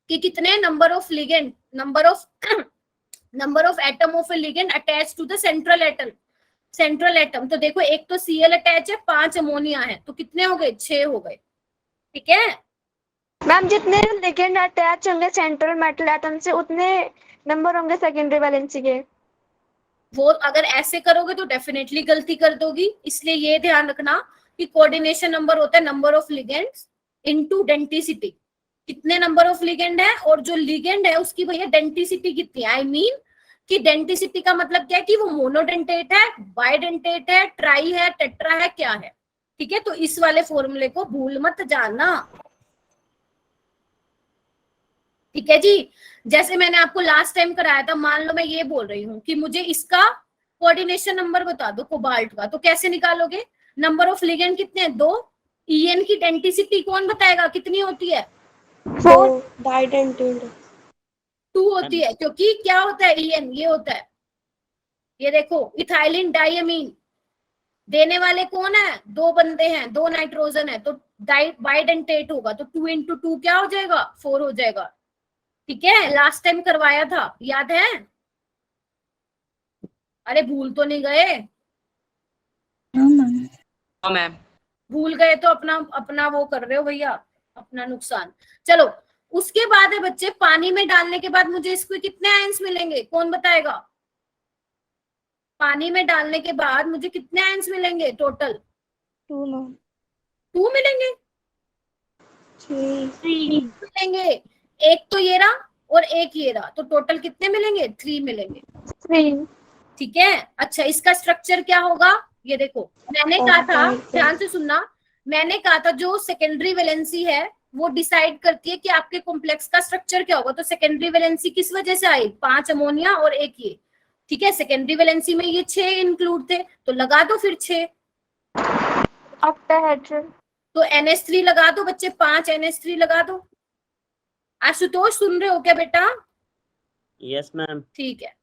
कि कितने number of ligand, number of atom of a ligand attach to the central atom. तो देखो एक तो Cl अटैच है, 5 अमोनिया है, तो कितने हो गए, 6 हो गए, ठीक है। मैम जितने लिगेंड अटैच होंगे सेंट्रल मेटल एटम से उतने नंबर होंगे सेकेंडरी वैलेंसी के। वो अगर ऐसे करोगे तो डेफिनेटली गलती कर दोगी, इसलिए ये ध्यान रखना कि कोऑर्डिनेशन नंबर होता है number of ligands into denticity, कितने नंबर ऑफ लिगेंड है, और जो लिगेंड है उसकी भैया डेंटिसिटी कितनी है। आई मीन कि डेंटिसिटी का मतलब क्या है कि वो मोनोडेंटेट है, बाइडेंटेट है, ट्राई है, टेट्रा है, क्या है, ठीक है। तो इस वाले फॉर्मूले को भूल मत जाना, ठीक है जी। जैसे मैंने आपको लास्ट टाइम कराया था, मान लो मैं ये बोल रही हूँ कि मुझे इसका कोऑर्डिनेशन नंबर बता दो कोबाल्ट का, तो कैसे निकालोगे, नंबर ऑफ लिगेंड कितने हैं, 2। En की डेंटिसिटी कौन बताएगा कितनी होती है, 4 डाइडेंटेड 2 होती है, क्योंकि क्या होता है En, ये होता है, ये देखो इथाइलिन डाइअमीन, देने वाले कौन है, 2 बंदे हैं, 2 नाइट्रोजन है, तो बाइडेंटेट होगा, तो 2 × 2 क्या हो जाएगा, 4 हो जाएगा, ठीक है। लास्ट टाइम करवाया था, याद है, अरे भूल तो नहीं गए, हाँ मैम। भूल गए तो अपना अपना वो कर रहे हो भैया, अपना नुकसान। चलो उसके बाद है बच्चे, पानी में डालने के बाद मुझे इसको कितने आयंस मिलेंगे, कौन बताएगा, पानी में डालने के बाद मुझे कितने आयंस मिलेंगे टोटल, 2 मैम 2 मिलेंगे, 3 मिलेंगे, एक तो ये रहा और एक ये रहा, तो टोटल कितने मिलेंगे, 3 मिलेंगे, 3 ठीक है। अच्छा इसका स्ट्रक्चर क्या होगा, ये देखो मैंने कहा था, ध्यान से सुनना, मैंने कहा था जो सेकेंडरी वैलेंसी है वो डिसाइड करती है कि आपके कॉम्प्लेक्स का स्ट्रक्चर क्या होगा। तो सेकेंडरी वैलेंसी किस वजह से आई, 5 अमोनिया और एक ये, ठीक है। सेकेंडरी वैलेंसी में ये 6 इंक्लूड थे, तो लगा दो फिर 6, ऑक्टाहेड्रल। तो NH3 लगा दो बच्चे, 5 NH3 लगा दो। आशुतोष सुन रहे हो क्या बेटा, यस मैम। ठीक है,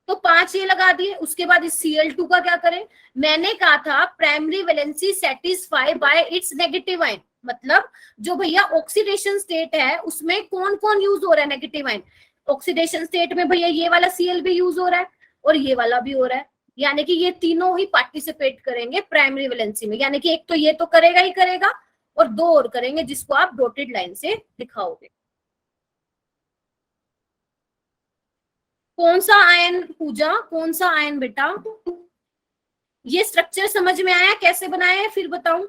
तो 5 ये लगा दिए। उसके बाद इस Cl2 का क्या करें, मैंने कहा था primary valency satisfy bye it's negative ion, मतलब जो भैया ऑक्सीडेशन स्टेट है उसमें कौन कौन यूज हो रहा है नेगेटिव आयन, ऑक्सीडेशन स्टेट में भैया ये वाला Cl भी यूज हो रहा है और ये वाला भी हो रहा है, यानी कि ये तीनों ही पार्टिसिपेट करेंगे प्राइमरी वैलेंसी में, यानी कि एक तो ये तो करेगा ही करेगा और 2 और करेंगे जिसको आप डॉटेड लाइन से दिखाओगे। कौन सा आयन पूजा, कौन सा आयन बेटा, ये स्ट्रक्चर समझ में आया कैसे बनाया है, फिर बताऊं,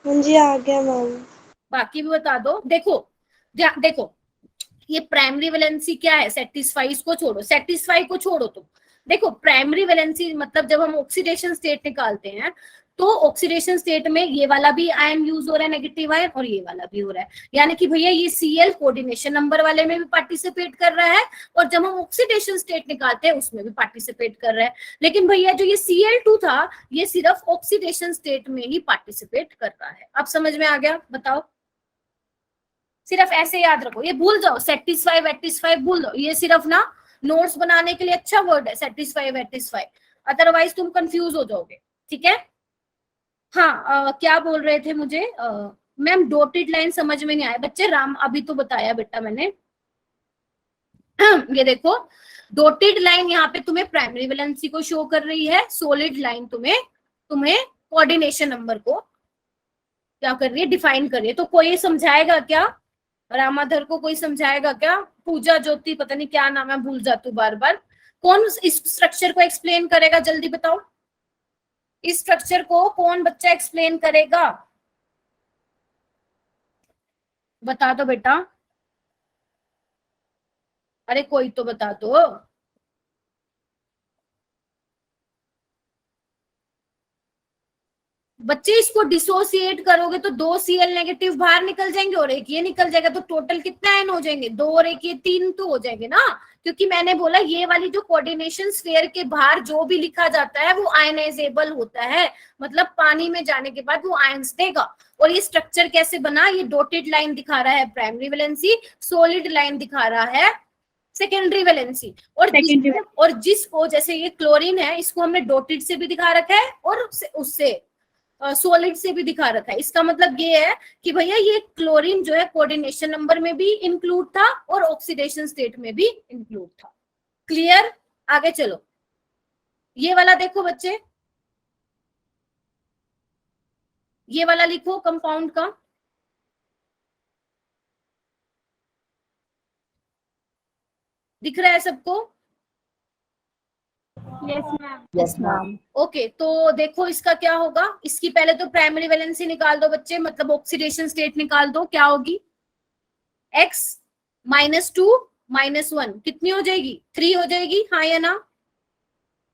हाँ जी आ गया मैम। बाकी भी बता दो। देखो देखो ये प्राइमरी वैलेंसी क्या है, सेटिस्फाई, इसको छोड़ो, सेटिस्फाई को छोड़ो, तो देखो प्राइमरी वैलेंसी मतलब जब हम ऑक्सीडेशन स्टेट निकालते हैं तो ऑक्सीडेशन स्टेट में ये वाला भी आयन यूज हो रहा है नेगेटिव आयन और ये वाला भी हो रहा है, यानी कि भैया ये Cl कोऑर्डिनेशन नंबर वाले में भी पार्टिसिपेट कर रहा है और जब हम ऑक्सीडेशन स्टेट निकालते हैं उसमें भी पार्टिसिपेट कर रहा है। लेकिन भैया जो ये Cl2 था ये सिर्फ ऑक्सीडेशन स्टेट में ही पार्टिसिपेट कर रहा है। अब समझ में आ गया, बताओ। सिर्फ ऐसे याद रखो, ये भूल जाओ, सेटिस्फाई वेटिस्फाई भूल जाओ, ये सिर्फ ना नोट्स बनाने के लिए अच्छा वर्ड है सेटिस्फाई वेटिस्फाई, अदरवाइज तुम कंफ्यूज हो जाओगे, ठीक है। हाँ क्या बोल रहे थे मुझे मैम, डॉटेड लाइन समझ में नहीं आया बच्चे, राम अभी तो बताया बेटा मैंने। ये देखो डॉटेड लाइन यहाँ पे तुम्हें प्राइमरी वैलेंसी को शो कर रही है, सॉलिड लाइन तुम्हें कोऑर्डिनेशन नंबर को क्या कर रही है, डिफाइन कर रही है। तो कोई समझाएगा क्या, रामाधर को कोई समझाएगा क्या, पूजा ज्योति पता नहीं क्या नाम है, भूल जाती हूँ बार बार, कौन इस स्ट्रक्चर को एक्सप्लेन करेगा, जल्दी बताओ, इस स्ट्रक्चर को कौन बच्चा एक्सप्लेन करेगा, बता दो बेटा, अरे कोई तो बता दो। बच्चे इसको डिसोसिएट करोगे तो 2 Cl नेगेटिव बाहर निकल जाएंगे और एक ये निकल जाएगा, तो टोटल कितना आयन हो जाएंगे, 2 और 1 ये 3 तो हो जाएंगे ना, क्योंकि मैंने बोला ये वाली जो कोऑर्डिनेशन स्फीयर के बाहर जो भी लिखा जाता है वो आयनाइजेबल होता है, मतलब पानी में जाने के बाद वो आयंस देगा। और ये स्ट्रक्चर कैसे बना, ये डॉटेड लाइन दिखा रहा है प्राइमरी वैलेंसी, सॉलिड लाइन दिखा रहा है सेकेंडरी वैलेंसी, और जिसको जैसे ये क्लोरीन है इसको हमने डॉटेड से भी दिखा रखा है और उससे सॉलिड से भी दिखा रखा है। इसका मतलब ये है कि भैया ये क्लोरीन जो है कोऑर्डिनेशन नंबर में भी इंक्लूड था और ऑक्सीडेशन स्टेट में भी इंक्लूड था। क्लियर, आगे चलो, ये वाला देखो बच्चे, ये वाला लिखो कंपाउंड का, दिख रहा है सबको? Yes ma'am. ओके तो देखो इसका क्या होगा, इसकी पहले तो प्राइमरी वैलेंसी निकाल दो बच्चे, मतलब ऑक्सीडेशन स्टेट निकाल दो, क्या होगी, x -2 -1 कितनी हो जाएगी, 3 हो जाएगी, हाँ या ना?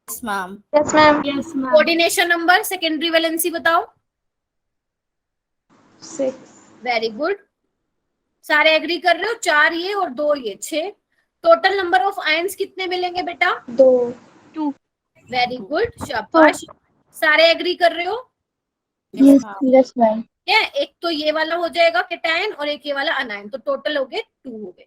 Yes ma'am. Yes ma'am. Coordination number secondary valency बताओ। 6 वेरी गुड, सारे एग्री कर रहे हो, 4 ये और 2 ये, 6। टोटल नंबर ऑफ आयंस कितने मिलेंगे बेटा? 2 वेरी गुड, शाबाश, सारे एग्री कर रहे हो? Yes ma'am. है, एक तो ये वाला हो जाएगा केटायन और एक ये वाला अनायन, तो टोटल हो गए 2 हो गए,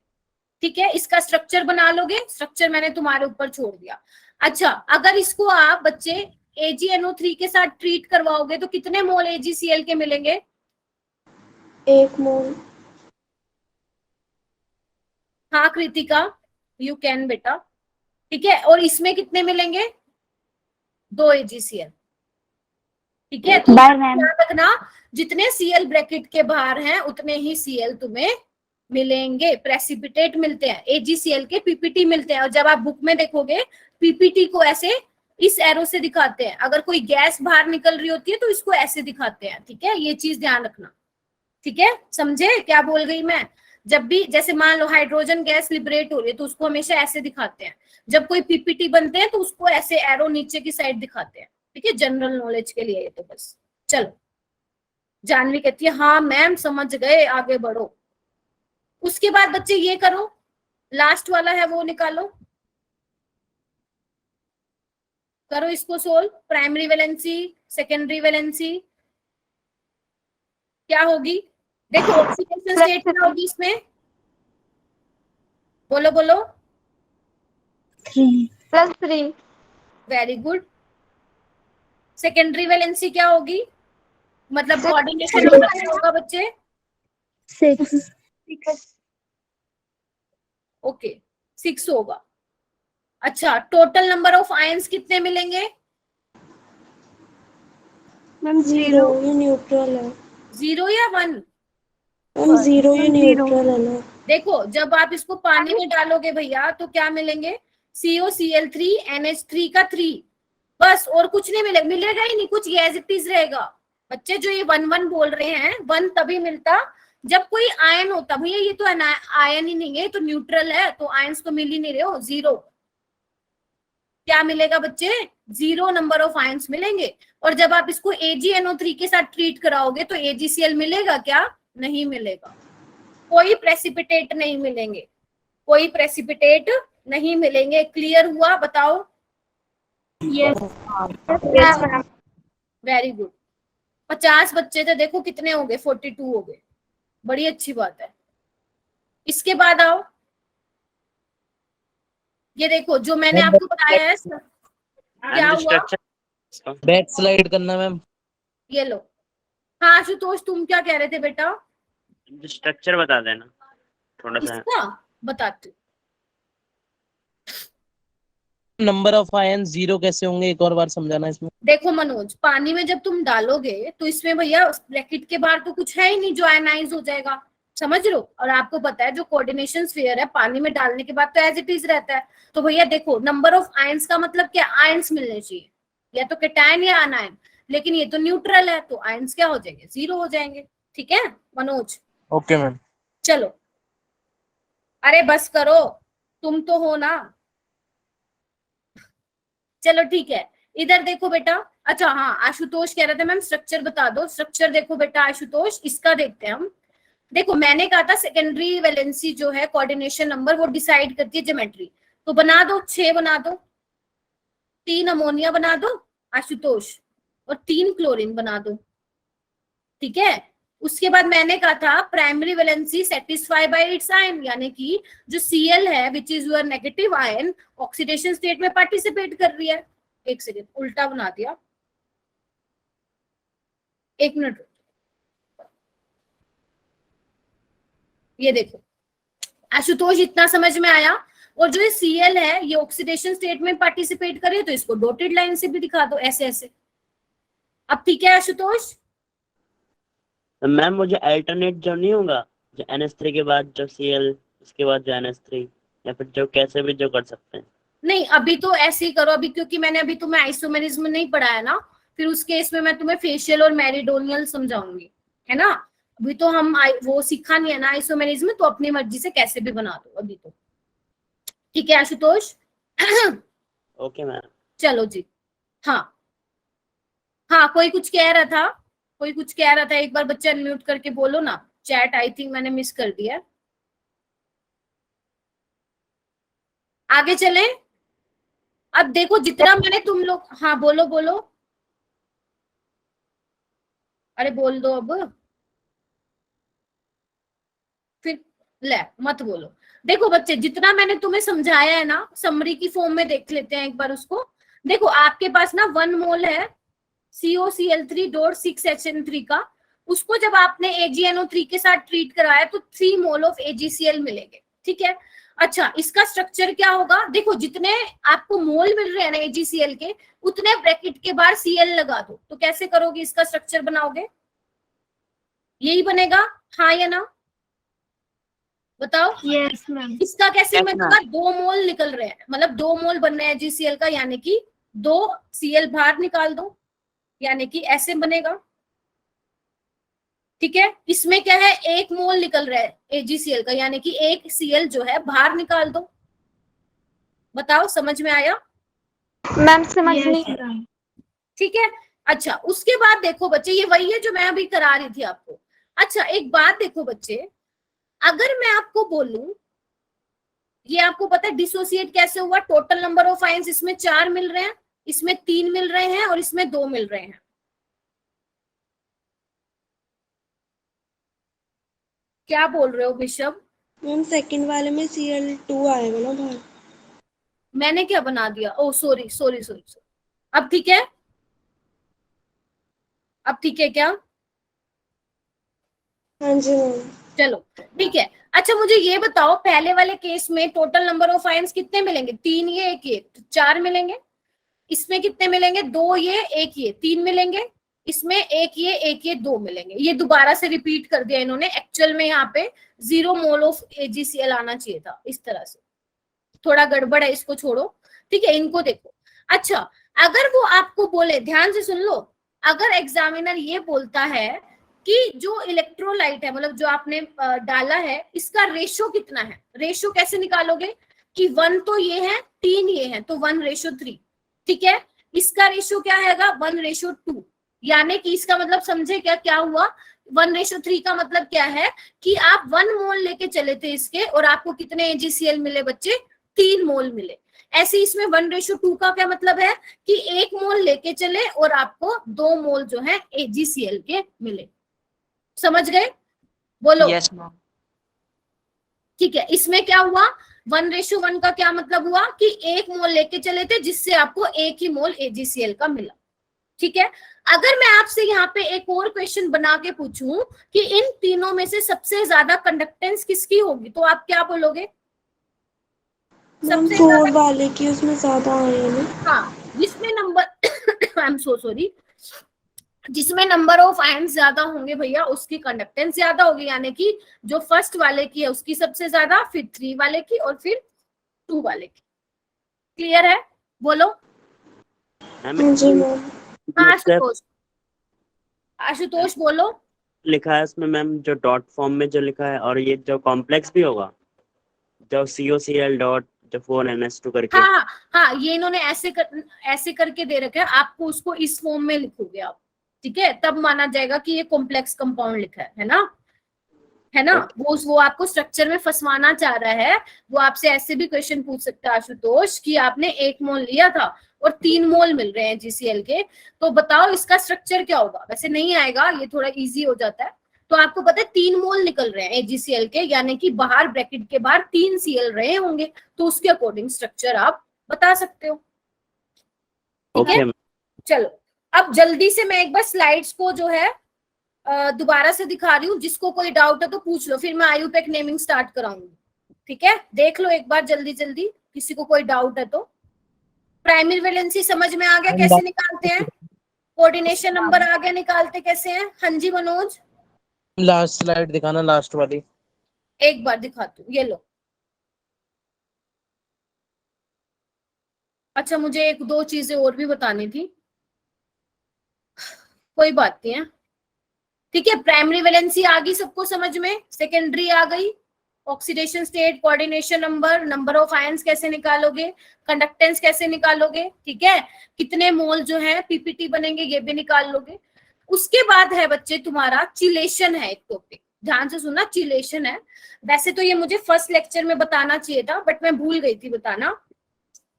ठीक है। इसका स्ट्रक्चर बना लोगे, स्ट्रक्चर मैंने तुम्हारे ऊपर छोड़ दिया। अच्छा, अगर इसको आप बच्चे AgNO3 के साथ ट्रीट करवाओगे तो कितने मोल AgCl के मिलेंगे? 1 मोल। हाँ कृतिका, यू कैन बेटा, ठीक है। और इसमें कितने मिलेंगे? 2 AgCl, ठीक है। तो ध्यान रखना, जितने Cl ब्रैकेट के बाहर हैं उतने ही Cl तुम्हें मिलेंगे, प्रेसिपिटेट मिलते हैं, AgCl के PPT मिलते हैं। और जब आप बुक में देखोगे PPT को ऐसे इस एरो से दिखाते हैं, अगर कोई गैस बाहर निकल रही होती है तो इसको ऐसे दिखाते हैं, ठीक है, ये चीज ध्यान रखना, ठीक है, समझे क्या बोल गई मैं? जब भी जैसे मान लो हाइड्रोजन गैस लिबरेट हो रही है तो उसको हमेशा ऐसे दिखाते हैं, जब कोई PPT बनते हैं तो उसको ऐसे एरो नीचे की साइड दिखाते हैं, ठीक है, जनरल नॉलेज के लिए। तो बस चलो, जानवी कहती है हाँ मैम समझ गए, आगे बढ़ो। उसके बाद बच्चे ये करो, लास्ट वाला है वो निकालो, करो इसको solve. Primary valency secondary valency क्या होगी, देखो ऑक्सीडेशन स्टेट क्या होगी इसमें, बोलो बोलो। 3 वेरी गुड। सेकेंडरी वैलेंसी क्या होगी, मतलब कोऑर्डिनेशन नंबर क्या होगा बच्चे? 6 ओके 6 होगा। अच्छा, टोटल नंबर ऑफ आयंस कितने मिलेंगे? मैम 0, ये न्यूट्रल है। 0 या 1? मैम 0 ये न्यूट्रल है ना। देखो जब आप इसको पानी में डालोगे भैया तो क्या मिलेंगे, COCl3 NH3 का 3, बस, और कुछ नहीं मिलेगा ही नहीं, कुछ एज इट इज रहेगा। बच्चे जो ये 1 बोल रहे हैं, 1 तभी मिलता जब कोई आयन होता, भैया ये तो आयन ही नहीं है, तो न्यूट्रल है, तो आयंस तो मिल ही नहीं रहे हो, 0। क्या मिलेगा बच्चे? 0 नंबर ऑफ आयंस मिलेंगे। और जब आप इसको AgNO3 के साथ ट्रीट कराओगे तो AgCl मिलेगा क्या? नहीं मिलेगा, कोई प्रेसिपिटेट नहीं मिलेंगे, कोई प्रेसिपिटेट नहीं मिलेंगे। क्लियर हुआ, बताओ? यस। Very good. 50 बच्चे थे, देखो कितने हो गए, 42 हो गए, बड़ी अच्छी बात है। इसके बाद आओ, ये देखो जो मैंने आपको बताया है क्या मैम हुआ, स्ट्रक्चर बैक स्लाइड करना मैम। ये लो। हाँ आशुतोष तुम क्या कह रहे थे बेटा? स्ट्रक्चर बता देना थोड़ा सा। इसका बताती हूँ। नंबर ऑफ आयन जीरो कैसे होंगे, एक और बार समझाना इसमें। देखो मनोज, पानी में जब तुम डालोगे तो इसमें भैया ब्रैकेट के बाहर तो कुछ है ही नहीं जो आयनाइज हो जाएगा, समझ लो। और आपको पता है जो कोऑर्डिनेशन स्फीयर है पानी में डालने के बाद तो एज इट इज रहता है। तो भैया देखो नंबर ऑफ आयंस का मतलब क्या, आयंस मिलने चाहिए, या तो कैटायन या अनायन, लेकिन ये तो न्यूट्रल है तो आयंस क्या हो जाएंगे, जीरो हो जाएंगे। ठीक है मनोज? Okay ma'am. चलो, अरे बस करो, तुम तो हो ना। चलो ठीक है, इधर देखो बेटा। अच्छा हाँ, आशुतोष कह रहे थे मैम स्ट्रक्चर बता दो। स्ट्रक्चर देखो बेटा आशुतोष, इसका देखते हैं हम। देखो मैंने कहा था सेकेंडरी वैलेंसी जो है कोऑर्डिनेशन नंबर वो डिसाइड करती है ज्योमेट्री, तो बना दो 6 बना दो, 3 अमोनिया बना दो आशुतोष, और 3 क्लोरीन बना दो। ठीक है, उसके बाद मैंने कहा था primary valency satisfy bye it's ion, यानी कि जो Cl है which is your negative ion oxidation state में पार्टिसिपेट कर रही है। एक सेकेंड, उल्टा बना दिया, एक मिनट। ये देखो आशुतोष, इतना समझ में आया? और जो ये Cl है ये ऑक्सीडेशन स्टेट में पार्टिसिपेट करे तो इसको डॉटेड लाइन से भी दिखा दो, ऐसे ऐसे। अब ठीक है आशुतोष? मैम मुझे अल्टरनेट जो नहीं होगा, जो NH3 के बाद जो Cl, उसके बाद जो NH3, या फिर जो कैसे भी जो कर सकते हैं। नहीं अभी तो ऐसे ही करो अभी, क्योंकि मैंने अभी तुम्हें आइसोमेरिज्म नहीं पढ़ाया ना, फिर उस केस में मैं तुम्हें फेशियल और मेरिडोनियल समझाऊंगी, है ना। अभी तो हम वो सीखा नहीं है ना आइसोमेरिज्म, तो अपनी मर्जी से कैसे भी बना दो अभी तो। ठीक है आशुतोष? Okay ma'am. चलो जी। हाँ हाँ, कोई कुछ कह रहा था, कोई कुछ कह रहा था, एक बार बच्चे अनम्यूट करके बोलो ना। चैट आई थिंक मैंने मिस कर दिया। आगे चलें? अब देखो जितना मैंने तुम लोग, हाँ बोलो बोलो, अरे बोल दो अब, फिर ले मत बोलो। देखो बच्चे जितना मैंने तुम्हें समझाया है ना, समरी की फॉर्म में देख लेते हैं एक बार उसको। देखो आपके पास ना 1 मोल है COCl3.6HN3 का, उसको जब आपने AgNO3 के साथ ट्रीट कराया तो 3 मोल ऑफ AgCl मिलेंगे। ठीक है, अच्छा इसका स्ट्रक्चर क्या होगा? देखो जितने आपको मोल मिल रहे हैं ना AgCl के, उतने ब्रैकेट के बाहर Cl लगा दो। तो कैसे करोगे इसका स्ट्रक्चर बनाओगे? यही बनेगा, हाँ या ना बताओ? Yes ma'am. इसका कैसे Yes, बनेगा? 2 मोल निकल रहे हैं, मतलब 2 मोल बन रहे हैं AgCl का, यानी कि 2 Cl बाहर निकाल दो, यानी कि ऐसे बनेगा। ठीक है, इसमें क्या है, 1 मोल निकल रहा है AgCl का, यानी कि 1 Cl जो है बाहर निकाल दो। बताओ समझ में आया? मैम समझ नहीं। ठीक है, अच्छा उसके बाद देखो बच्चे, ये वही है जो मैं अभी करा रही थी आपको। अच्छा एक बात देखो बच्चे, अगर मैं आपको बोलूं, ये आपको पता है डिसोसिएट कैसे हुआ? टोटल नंबर ऑफ आयंस इसमें 4 मिल रहे हैं, इसमें 3 मिल रहे हैं और इसमें 2 मिल रहे हैं। क्या बोल रहे हो ऋषभ? मैम सेकंड वाले में Cl2 आएगा ना बाहर। मैंने क्या बना दिया? ओ सॉरी सॉरी सॉरी। अब ठीक है, अब ठीक है क्या? हाँ जी मैम। चलो ठीक है। अच्छा मुझे ये बताओ, पहले वाले केस में टोटल नंबर ऑफ आयंस कितने मिलेंगे? 3 ये 1 ये, तो 4 मिलेंगे। इसमें कितने मिलेंगे? 2 ये 1 ये, 3 मिलेंगे। इसमें 1 ये 1 ये 2 मिलेंगे। ये दोबारा से रिपीट कर दिया इन्होंने, एक्चुअल में यहाँ पे 0 मोल ऑफ AgCl आना चाहिए था इस तरह से, थोड़ा गड़बड़ है, इसको छोड़ो। ठीक है, इनको देखो। अच्छा अगर वो आपको बोले, ध्यान से सुन लो, अगर एग्जामिनर ये बोलता है कि जो इलेक्ट्रोलाइट है, मतलब जो आपने डाला है, इसका रेशो कितना है, रेशो कैसे निकालोगे? कि 1 तो ये है, 3 ये है, तो 1:3। ठीक है, इसका रेशो क्या आएगा? 1:2। यानी कि इसका मतलब समझे क्या क्या हुआ? 1:3 का मतलब क्या है कि आप 1 मोल लेके चले थे इसके, और आपको कितने AgCl मिले बच्चे? 3 मोल मिले। ऐसे इसमें 1:2 का क्या मतलब है कि 1 मोल लेके चले और आपको 2 मोल जो है AgCl के मिले। समझ गए? बोलो। Yes ma'am. ठीक है, इसमें क्या हुआ, 1:1 का क्या मतलब हुआ कि 1 मोल लेके चले थे जिससे आपको 1 ही मोल AgCl का मिला। ठीक है, अगर मैं आपसे यहाँ पे एक और क्वेश्चन बना के पूछूं कि इन तीनों में से सबसे ज्यादा कंडक्टेंस किसकी होगी, तो आप क्या बोलोगे? मैम सबसे 4 ज्यादा, वाले की उसमें ज्यादा आए हैं ना। हाँ, जिसमें number I am so sorry, जिसमें नंबर ऑफ आयन ज्यादा होंगे भैया उसकी कंडक्टेंस ज्यादा होगी, यानी कि जो फर्स्ट वाले की है उसकी सबसे ज्यादा, फिर 3 वाले की और फिर 2 वाले की। क्लियर है? बोलो। हाँ जी मैम। हाँ आशुतोष, आशुतोष बोलो। लिखा है इसमें मैम जो डॉट फॉर्म में जो लिखा है, और ये जो कॉम्प्लेक्स भी होगा जो COCl डॉट जो 4NH2 करके। हाँ हाँ हाँ, ये इन्होंने ऐसे करके दे रखा है, आपको उसको इस फॉर्म में लिखोगे आप, ठीक है, तब माना जाएगा कि ये कॉम्प्लेक्स कंपाउंड लिखा है ना, है ना। वो आपको स्ट्रक्चर में फंसवाना चाह रहा है। वो आपसे ऐसे भी क्वेश्चन पूछ सकता है आशुतोष कि आपने 1 मोल लिया था और 3 मोल मिल रहे हैं GCl के, तो बताओ इसका स्ट्रक्चर क्या होगा। वैसे नहीं आएगा, ये थोड़ा इजी हो जाता है। तो आपको पता है 3 मोल निकल रहे हैं AgCl के, यानी कि बाहर ब्रैकेट के बाहर 3 Cl रहे होंगे, तो उसके अकॉर्डिंग स्ट्रक्चर आप बता सकते हो। ठीक है, चलो अब जल्दी से मैं एक बार स्लाइड्स को जो है दोबारा से दिखा रही हूँ, जिसको कोई डाउट है तो पूछ लो, फिर मैं IUPAC नेमिंग स्टार्ट कराऊंगी। ठीक है, देख लो एक बार जल्दी जल्दी, किसी को कोई डाउट है तो। प्राइमरी वैलेंसी समझ में आ गया कैसे निकालते हैं, कोऑर्डिनेशन नंबर आ गया निकालते कैसे हैं। हाँ जी मनोज, लास्ट स्लाइड दिखाना, लास्ट वाली। एक बार दिखाती हूँ, ये लो। अच्छा, मुझे 1-2 चीजें और भी बतानी थी, कोई बात नहीं है। ठीक है, प्राइमरी वैलेंसी आ गई सबको समझ में, सेकेंडरी आ गई, oxidation state, coordination number, number of ions कैसे निकालोगे, कंडक्टेंस कैसे निकालोगे, ठीक है, कितने मोल जो है PPT बनेंगे ये भी निकाल लोगे। उसके बाद है बच्चे तुम्हारा चिलेशन है एक टॉपिक, ध्यान से सुनना, चिलेशन है। वैसे तो ये मुझे फर्स्ट लेक्चर में बताना चाहिए था, बट मैं भूल गई थी बताना,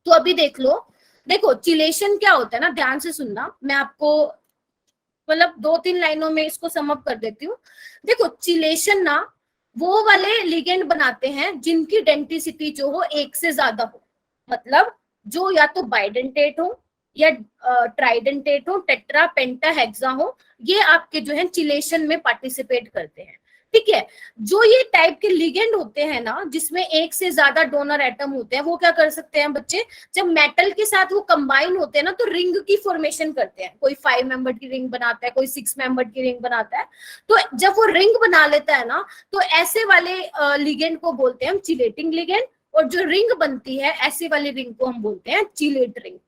तो अभी देख लो। देखो चिलेशन क्या होता है ना, ध्यान से सुनना, मैं आपको मतलब 2-3 लाइनों में इसको सम अप कर देती हूँ। देखो चिलेशन ना वो वाले लिगेंड बनाते हैं जिनकी डेंटिसिटी जो हो 1 से ज्यादा हो, मतलब जो या तो बाइडेंटेट हो या ट्राइडेंटेट हो, टेट्रा पेंटा हेक्सा हो, ये आपके जो है चिलेशन में पार्टिसिपेट करते हैं। ठीक है, जो ये टाइप के लिगेंड होते हैं ना जिसमें 1 से ज्यादा डोनर एटम होते हैं, वो क्या कर सकते हैं बच्चे, जब मेटल के साथ वो कंबाइन होते हैं ना तो रिंग की फॉर्मेशन करते हैं। कोई 5 मेंबर की रिंग बनाता है, कोई 6 मेंबर की रिंग बनाता है। तो जब वो रिंग बना लेता है ना, तो ऐसे वाले लिगेंड को बोलते हैं हम चिलेटिंग लिगेंड, और जो रिंग बनती है ऐसी वाली रिंग को हम बोलते हैं चिलेट रिंग।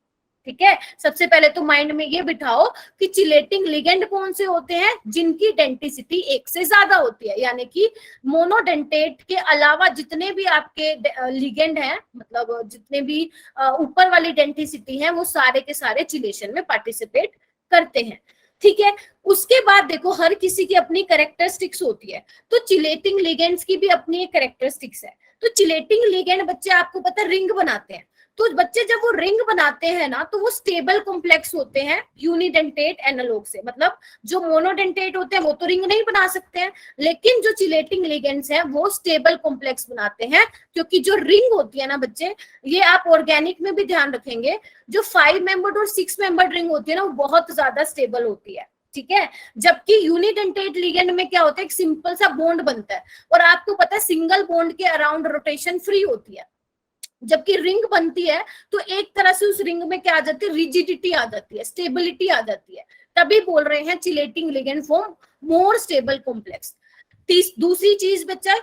ठीक है, सबसे पहले तो माइंड में ये बिठाओ कि चिलेटिंग लिगेंड कौन से होते हैं, जिनकी डेंटिसिटी 1 से ज्यादा होती है, यानी कि मोनोडेंटेट के अलावा जितने भी आपके लिगेंड हैं, मतलब जितने भी ऊपर वाली डेंटिसिटी है, वो सारे के सारे चिलेशन में पार्टिसिपेट करते हैं। ठीक है, उसके बाद देखो हर किसी की अपनी कैरेक्टरिस्टिक्स होती है, तो चिलेटिंग लिगेंड्स की भी अपनी एक कैरेक्टरिस्टिक्स है। तो चिलेटिंग लिगेंड बच्चे आपको पता है रिंग बनाते हैं, तो बच्चे जब वो रिंग बनाते हैं ना तो वो स्टेबल कॉम्प्लेक्स होते हैं यूनिडेंटेट एनालॉग से। मतलब जो मोनोडेंटेट होते हैं वो तो रिंग नहीं बना सकते हैं, लेकिन जो चिलेटिंग लिगेंड्स हैं वो स्टेबल कॉम्प्लेक्स बनाते हैं, क्योंकि जो रिंग होती है ना बच्चे, ये आप ऑर्गेनिक में भी ध्यान रखेंगे, जो 5 मेंबर्ड और 6 मेंबर्ड रिंग होती है ना वो बहुत ज्यादा स्टेबल होती है। ठीक है, जबकि यूनिडेंटेट लिगेंड में क्या होता है, एक सिंपल सा बॉन्ड बनता है, और आपको पता है सिंगल बॉन्ड के अराउंड रोटेशन फ्री होती है। जबकि रिंग बनती है तो एक तरह से उस रिंग में क्या आ जाती है, रिजिडिटी आ जाती है, स्टेबिलिटी आ जाती है, तभी बोल रहे हैं chelating ligand form more stable complex. दूसरी चीज बच्चा,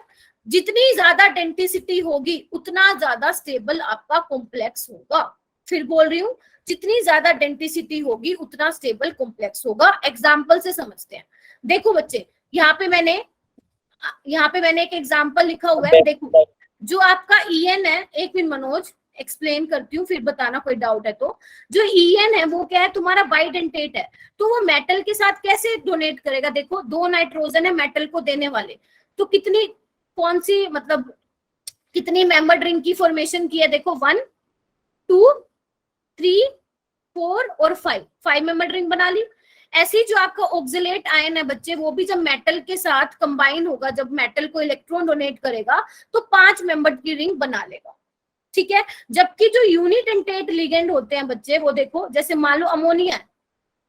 जितनी ज्यादा डेंटिसिटी होगी उतना ज्यादा स्टेबल आपका कॉम्प्लेक्स होगा। फिर बोल रही हूँ, जितनी ज्यादा डेंटिसिटी होगी उतना स्टेबल कॉम्प्लेक्स होगा। एग्जाम्पल से समझते हैं। देखो बच्चे, यहाँ पे मैंने एक एग्जाम्पल लिखा हुआ है, देखो जो आपका EN है, एक मिनट मनोज एक्सप्लेन करती हूँ फिर बताना कोई डाउट है तो। जो EN है वो क्या है, तुम्हारा बाइडेंटेट है, तो वो मेटल के साथ कैसे डोनेट करेगा। देखो 2 नाइट्रोजन है मेटल को देने वाले, तो कौन सी मतलब कितनी मेंबर रिंग की फॉर्मेशन की है, देखो 1 2 3 4 और 5 मेंबर रिंग बना ली। ऐसे ही जो आपका ऑक्सिलेट आयन है बच्चे, वो भी जब मेटल के साथ कंबाइन होगा, जब मेटल को इलेक्ट्रॉन डोनेट करेगा तो 5 मेंबर्ड की रिंग बना लेगा, ठीक है। जबकि जो यूनिडेंटेट लिगेंड होते हैं बच्चे, वो देखो जैसे मान लो अमोनिया है,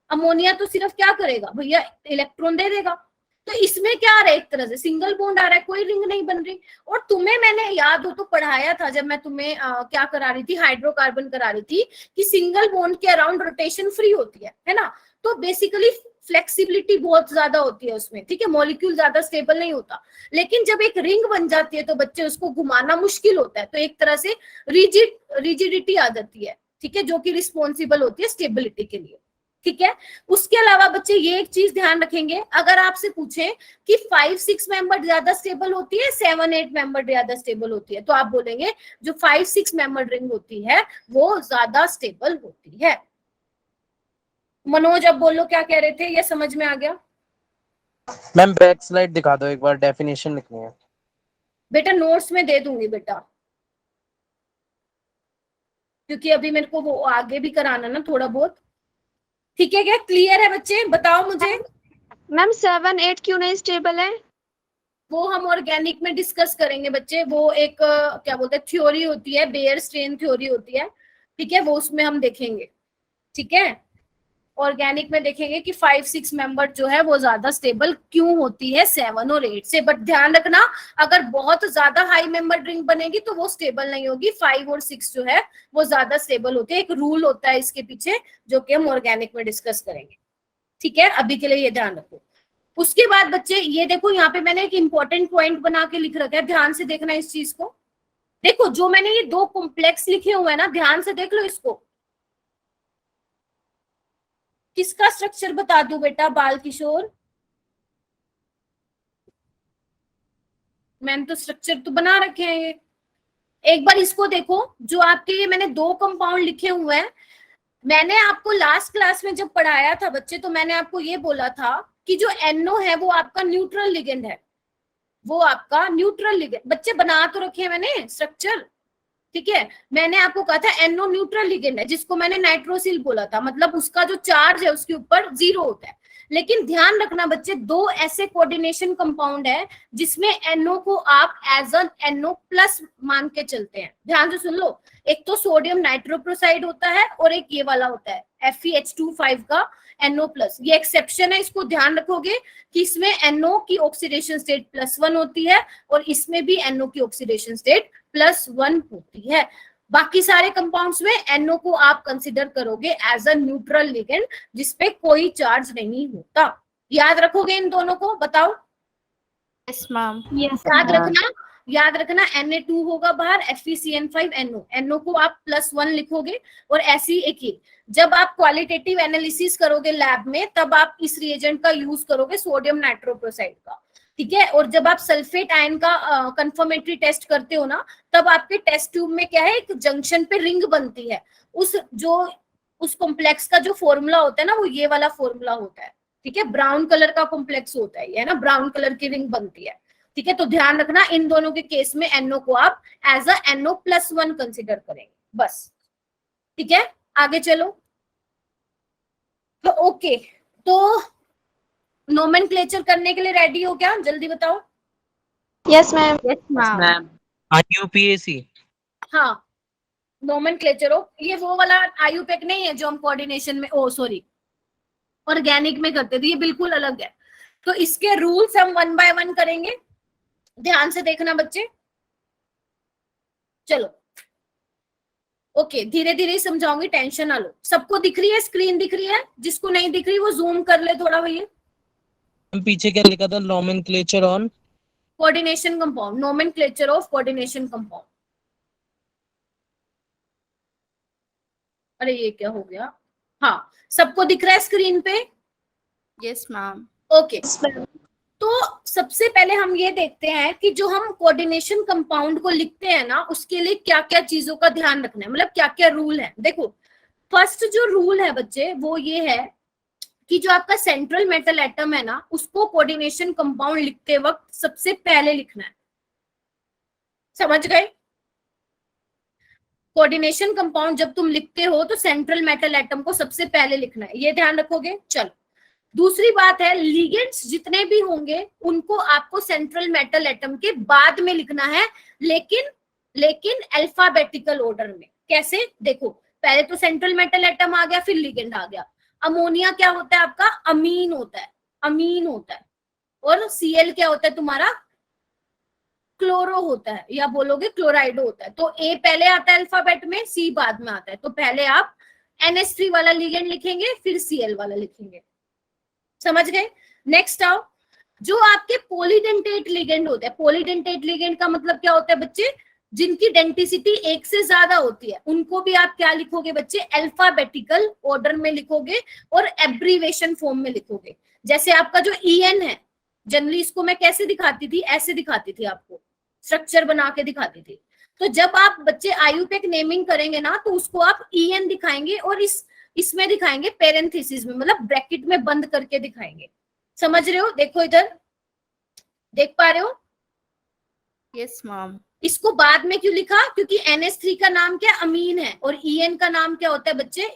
अमोनिया तो सिर्फ क्या करेगा भैया, इलेक्ट्रॉन दे देगा। तो इसमें क्या आ रहा है, एक तरह से सिंगल बॉन्ड आ रहा है, कोई रिंग नहीं बन रही। और तुम्हें मैंने याद हो तो पढ़ाया था जब मैं तुम्हें क्या करा रही थी, हाइड्रोकार्बन करा रही थी, कि सिंगल बॉन्ड के अराउंड रोटेशन फ्री होती है ना। तो बेसिकली फ्लेक्सिबिलिटी बहुत ज्यादा होती है उसमें, ठीक है, मॉलिक्यूल ज्यादा स्टेबल नहीं होता। लेकिन जब एक रिंग बन जाती है तो बच्चे उसको घुमाना मुश्किल होता है, तो एक तरह से रिजिडिटी आ जाती है, ठीक है, जो कि रिस्पॉन्सिबल होती है स्टेबिलिटी के लिए, ठीक है। उसके अलावा बच्चे ये एक चीज ध्यान रखेंगे, अगर आपसे पूछे कि 5-6 मेंबर ज्यादा स्टेबल होती है, 7-8 मेंबर ज्यादा स्टेबल होती है, तो आप बोलेंगे जो 5-6 मेंबर रिंग होती है वो ज्यादा स्टेबल होती है। मनोज अब बोलो क्या कह रहे थे, ये समझ में आ गया? मैम बैक स्लाइड दिखा दो एक बार, डेफिनेशन लिखनी है। बेटा नोट्स में दे दूंगी बेटा, क्योंकि अभी मेरे को वो आगे भी कराना ना थोड़ा बहुत, ठीक है। क्या क्लियर है बच्चे, बताओ मुझे। मैम 7-8 क्यों नहीं स्टेबल है? वो हम ऑर्गेनिक में डिस्कस करेंगे बच्चे, वो एक क्या बोलते हैं थ्योरी होती है, बेयर स्ट्रेन थ्योरी होती है, ठीक है, वो उसमें हम देखेंगे, ठीक है। ऑर्गेनिक में देखेंगे कि 5-6 मेंबर जो है वो ज्यादा स्टेबल क्यों होती है 7 और 8 से। बट ध्यान रखना, अगर बहुत ज्यादा हाई मेंबर रिंग बनेगी तो वो स्टेबल नहीं होगी, 5 और 6 जो है वो ज्यादा स्टेबल होती है। एक रूल होता है इसके पीछे जो कि हम ऑर्गेनिक में डिस्कस करेंगे, ठीक है। अभी के लिए ये ध्यान रखो। उसके बाद बच्चे ये देखो, यहाँ पे मैंने एक इंपॉर्टेंट पॉइंट बना के लिख रखा है, ध्यान से देखना इस चीज को। देखो जो मैंने ये 2 कॉम्प्लेक्स लिखे हुए हैं ना, ध्यान से देख लो इसको। किसका स्ट्रक्चर बता दूं बेटा, बाल किशोर? मैंने तो स्ट्रक्चर तो बना रखे हैं ये, एक बार इसको देखो। जो आपके ये मैंने 2 कंपाउंड लिखे हुए हैं, मैंने आपको लास्ट क्लास में जब पढ़ाया था बच्चे, तो मैंने आपको ये बोला था कि जो NO है वो आपका न्यूट्रल लिगेंड है, वो आपका न्यूट्रल लिगेंड। बच्चे बना तो रखे हैं मैंने स्ट्रक्चर, ठीक है। मैंने आपको कहा था NO न्यूट्रल लिगेंड है, जिसको मैंने नाइट्रोसिल बोला था, मतलब उसका जो चार्ज है उसके ऊपर 0 होता है। लेकिन ध्यान रखना बच्चे, 2 ऐसे कोऑर्डिनेशन कंपाउंड है जिसमें NO को आप एज एन NO प्लस मान के चलते हैं। ध्यान से सुन लो, एक तो सोडियम नाइट्रोप्रोसाइड होता है और एक ये वाला होता है FeH25 का NO प्लस। ये एक्सेप्शन है, इसको ध्यान रखोगे कि इसमें NO की ऑक्सीडेशन स्टेट +1 होती है और इसमें भी NO की ऑक्सीडेशन स्टेट +1 होती है। बाकी सारे कंपाउंड्स में NO को आप कंसिडर करोगे एज अ न्यूट्रल लिगेंड जिसपे कोई चार्ज नहीं होता। याद रखोगे इन दोनों को, बताओ? Yes ma'am. याद रखना Na2 होगा बाहर, FeCN5NO, NO को आप +1 लिखोगे। और ऐसी एक ही, जब आप क्वालिटेटिव एनालिसिस करोगे लैब में, तब आप इस रिएजेंट का यूज करोगे, सोडियम नाइट्रोप्रोसाइड का, ठीक है। और जब आप सल्फेट आयन का कंफर्मेटरी टेस्ट करते हो ना, तब आपके टेस्ट ट्यूब में क्या है, एक जंक्शन पे रिंग बनती है। उस कॉम्प्लेक्स का जो फॉर्मूला होता है ना, वो ये वाला फॉर्मूला होता है, ठीक है। ब्राउन कलर का कॉम्प्लेक्स होता है ये ना, ब्राउन कलर की रिंग बनती है, ठीक है। तो ध्यान रखना, इन दोनों के केस में NO को आप एज अ NO+1 कंसिडर करेंगे, बस, ठीक है। आगे चलो। तो ओके, तो नोमेनक्लेचर करने के लिए रेडी हो क्या, जल्दी बताओ? Yes ma'am. Yes ma'am. IUPAC। हाँ, नोमेनक्लेचर हो, ये वो वाला IUPAC नहीं है जो हम कोऑर्डिनेशन में, ऑर्गेनिक में करते थे, ये बिल्कुल अलग है। तो इसके रूल्स हम 1 बाय 1 करेंगे, ध्यान से देखना बच्चे। चलो ओके, धीरे धीरे समझाऊंगी, टेंशन ना लो। सबको दिख रही है, स्क्रीन दिख रही है? जिसको नहीं दिख रही वो जूम कर ले थोड़ा भैया। पीछे क्या लिखा था, nomenclature on coordination compound, nomenclature of coordination compound. अरे ये क्या हो गया? हाँ, सबको दिख रहा है स्क्रीन पे? Yes ma'am. ओके, तो सबसे पहले हम ये देखते हैं कि जो हम कोऑर्डिनेशन कंपाउंड को लिखते हैं ना, उसके लिए क्या क्या चीजों का ध्यान रखना है, मतलब क्या क्या रूल है। देखो, फर्स्ट जो रूल है बच्चे वो ये है कि जो आपका सेंट्रल मेटल एटम है ना, उसको कोऑर्डिनेशन कंपाउंड लिखते वक्त सबसे पहले लिखना है। समझ गए? कोऑर्डिनेशन कंपाउंड जब तुम लिखते हो तो सेंट्रल मेटल एटम को सबसे पहले लिखना है, ये ध्यान रखोगे। चलो, दूसरी बात है, लिगेंड्स जितने भी होंगे उनको आपको सेंट्रल मेटल एटम के बाद में लिखना है, लेकिन अल्फाबेटिकल ऑर्डर में। कैसे? देखो, पहले तो सेंट्रल मेटल एटम आ गया, फिर लिगेंड आ गया। अमोनिया क्या होता है आपका? अमीन होता है, अमीन होता है। और Cl क्या होता है तुम्हारा? क्लोरो होता है, या बोलोगे क्लोराइड होता है। तो ए पहले आता है अल्फाबेट में, सी बाद में आता है। तो पहले आप NH3 वाला लिगेंड लिखेंगे, फिर Cl वाला लिखेंगे। समझ गए? नेक्स्ट आओ, जो आपके पॉलीडेंटेट लिगेंड होते हैं। पॉलीडेंटेट लिगेंड का मतलब क्या होता है बच्चे? जिनकी डेंसिटी एक से ज्यादा होती है, उनको भी आप क्या लिखोगे बच्चे? अल्फाबेटिकल ऑर्डर में लिखोगे और एब्रीवेशन फॉर्म में लिखोगे। जैसे आपका जो EN है, जनरली इसको मैं कैसे दिखाती थी? ऐसे दिखाती थी, आपको स्ट्रक्चर बना के दिखाती थी। तो जब आप बच्चे IUPAC नेमिंग करेंगे ना, तो उसको आप EN दिखाएंगे और इसमें दिखाएंगे पेरेंथेसिस में, मतलब ब्रैकेट में बंद करके दिखाएंगे। समझ रहे हो? देखो इधर, देख पा रहे हो? Yes, ma'am. इसको बाद में क्यों लिखा? क्योंकि NH3 का नाम क्या? अमीन है, और EN का नाम क्या होता है बच्चे?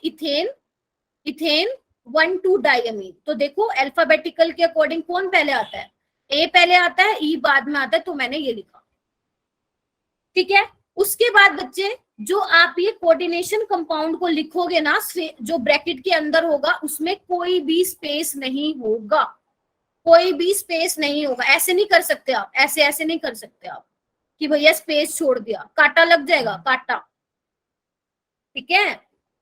इथेन 1,2 डाइअमीन। तो देखो अल्फाबेटिकल के अकॉर्डिंग कौन पहले आता है? ए पहले आता है, ई बाद में आता है, तो मैंने ये लिखा। ठीक है। उसके बाद बच्चे, जो आप ये कोऑर्डिनेशन कंपाउंड को लिखोगे ना, जो ब्रैकेट के अंदर होगा उसमें कोई भी स्पेस नहीं होगा, कोई भी स्पेस नहीं होगा। ऐसे नहीं कर सकते आप, ऐसे नहीं कर सकते आप कि भैया स्पेस छोड़ दिया, कांटा लग जाएगा, कांटा। ठीक है,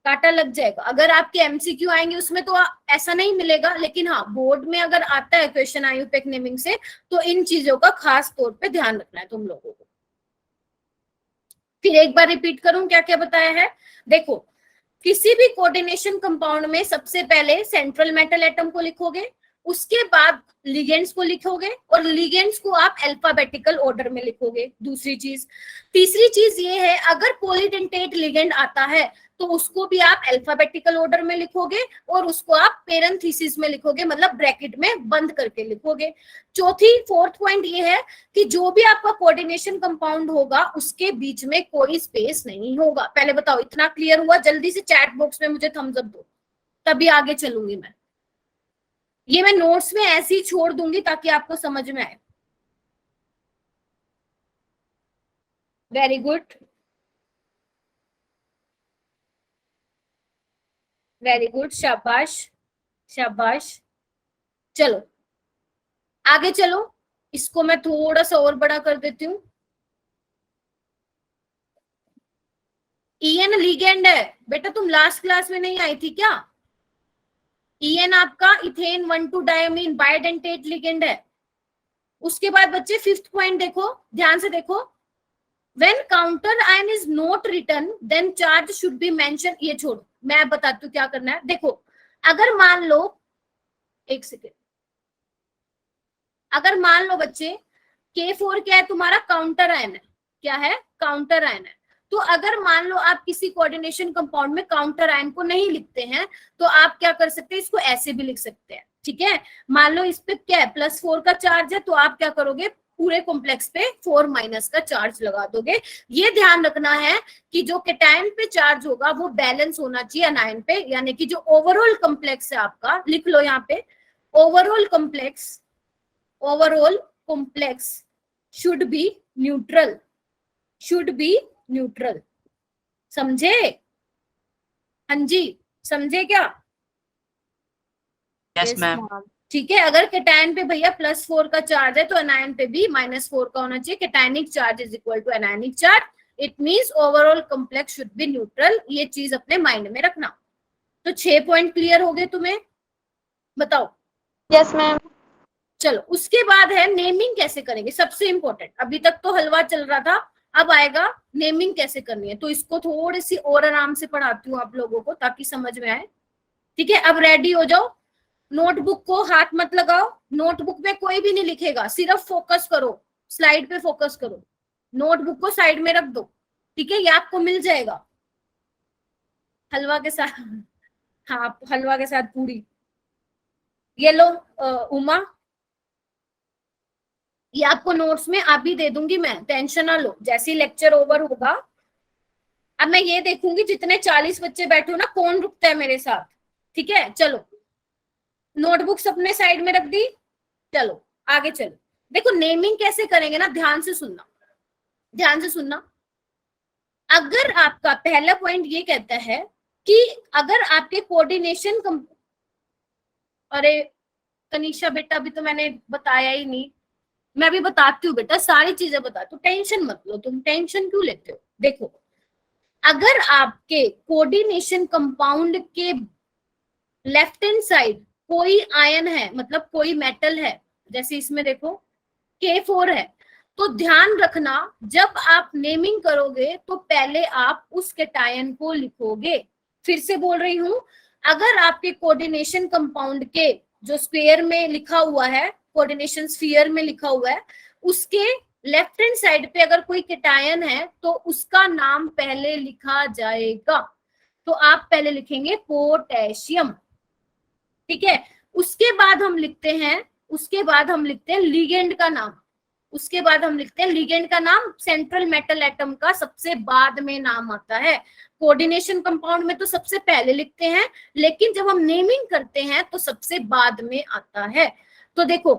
कांटा लग जाएगा। अगर आपके MCQ आएंगे उसमें तो ऐसा नहीं मिलेगा, लेकिन हाँ बोर्ड में अगर आता है क्वेश्चन IUPAC नेमिंग से, तो इन चीजों का खास तौर पे ध्यान रखना है तुम लोगों को। फिर एक बार रिपीट करूं क्या क्या बताया है। देखो, किसी भी कोऑर्डिनेशन कंपाउंड में सबसे पहले सेंट्रल मेटल एटम को लिखोगे, उसके बाद लिगेंड्स को लिखोगे, और लिगेंड्स को आप अल्फाबेटिकल ऑर्डर में लिखोगे। दूसरी चीज, तीसरी चीज ये है, अगर पॉलीडेंटेट लिगेंड आता है तो उसको भी आप अल्फाबेटिकल ऑर्डर में लिखोगे, और उसको आप पेरेंथेसिस में लिखोगे, मतलब ब्रैकेट में बंद करके लिखोगे। फोर्थ पॉइंट ये है कि जो भी आपका कोऑर्डिनेशन कंपाउंड होगा उसके बीच में कोई स्पेस नहीं होगा। पहले बताओ, इतना क्लियर हुआ? जल्दी से चैट बॉक्स में मुझे थम्स अप दो, तभी आगे चलूंगी मैं। ये मैं नोट्स में ऐसे ही छोड़ दूंगी ताकि आपको समझ में आए। वेरी गुड, वेरी गुड, शाबाश शाबाश। चलो आगे चलो, इसको मैं थोड़ा सा और बड़ा कर देती हूँ। EN लिगेंड है बेटा, तुम लास्ट क्लास में नहीं आई थी क्या? EN आपका इथेन 1,2 डाइअमीन बायोडेंटेट लिगेंड है। उसके बाद बच्चे फिफ्थ पॉइंट देखो, ध्यान से देखो, when counter ion is not return then charge should be mention. ये छोड़ो, मैं बताती हूँ क्या करना है। देखो, अगर मान लो, एक सेकेंड, अगर मान लो बच्चे K4 क्या है तुम्हारा? काउंटर आयन है। क्या है? काउंटर आयन है। तो अगर मान लो आप किसी कोऑर्डिनेशन कंपाउंड में काउंटर आयन को नहीं लिखते हैं, तो आप क्या कर सकते हैं? इसको ऐसे भी लिख सकते हैं। ठीक है, मान लो इस पे क्या है? +4 का चार्ज है, तो आप क्या करोगे? पूरे कॉम्प्लेक्स पे 4- का चार्ज लगा दोगे। ये ध्यान रखना है कि जो कैटायन पे चार्ज होगा वो बैलेंस होना चाहिए अनायन पे, यानी कि जो ओवरऑल कॉम्प्लेक्स है आपका, लिख लो यहाँ पे, overall complex should be neutral, should be neutral. समझे? हाँ जी, समझे क्या? Yes, ma'am. ठीक है, अगर कैटायन पे भैया +4 का चार्ज है तो अनायन पे भी -4 का होना चाहिए। Cationic charge is equal to anionic charge, it means overall complex should be neutral. ये चीज अपने माइंड में रखना। तो 6 पॉइंट क्लियर हो गए तुम्हें? बताओ। Yes ma'am. चलो, उसके बाद है नेमिंग कैसे करेंगे, सबसे इंपॉर्टेंट। अभी तक तो हलवा चल रहा था, अब आएगा नेमिंग कैसे करनी है। तो इसको थोड़ी सी और आराम से पढ़ाती हूँ आप लोगों को ताकि समझ में आए। ठीक है, अब रेडी हो जाओ। नोटबुक को हाथ मत लगाओ, नोटबुक में कोई भी नहीं लिखेगा, सिर्फ फोकस करो, स्लाइड पे फोकस करो। नोटबुक को साइड में रख दो। ठीक है, ये आपको मिल जाएगा हलवा के साथ। हाँ, हलवा के साथ पूरी। ये लो उमा, ये आपको नोट्स में अभी दे दूंगी मैं, टेंशन ना लो। जैसे ही लेक्चर ओवर होगा, अब मैं ये देखूंगी जितने 40 बच्चे बैठे हो ना, कौन रुकता है मेरे साथ। ठीक है, चलो नोटबुक्स अपने साइड में रख दी। चलो आगे चलो, देखो नेमिंग कैसे करेंगे ना, ध्यान से सुनना, ध्यान से सुनना। अगर आपका पहला पॉइंट ये कहता है कि अगर आपके कोऑर्डिनेशन अरे कनीशा बेटा अभी तो मैंने बताया ही नहीं, मैं भी बताती हूँ बेटा, सारी चीजें बताती हूँ, टेंशन मत लो, तुम टेंशन क्यों लेते हो। देखो अगर आपके कोऑर्डिनेशन कंपाउंड के लेफ्ट हैंड साइड कोई आयन है, मतलब कोई मेटल है, जैसे इसमें देखो K4 है, तो ध्यान रखना जब आप नेमिंग करोगे तो पहले आप उस कैटायन को लिखोगे। फिर से बोल रही हूं, अगर आपके कोऑर्डिनेशन कंपाउंड के जो स्क्वायर में लिखा हुआ है, कोऑर्डिनेशन स्फीयर में लिखा हुआ है, उसके लेफ्ट हैंड साइड पे अगर कोई कैटायन है तो उसका नाम पहले लिखा जाएगा। तो आप पहले लिखेंगे पोटेशियम, ठीक है। उसके बाद हम लिखते हैं, उसके बाद हम लिखते हैं लिगेंड का नाम, उसके बाद हम लिखते हैं लिगेंड का नाम। सेंट्रल मेटल एटम का सबसे बाद में नाम आता है। कोऑर्डिनेशन कंपाउंड में तो सबसे पहले लिखते हैं, लेकिन जब हम नेमिंग करते हैं तो सबसे बाद में आता है। तो देखो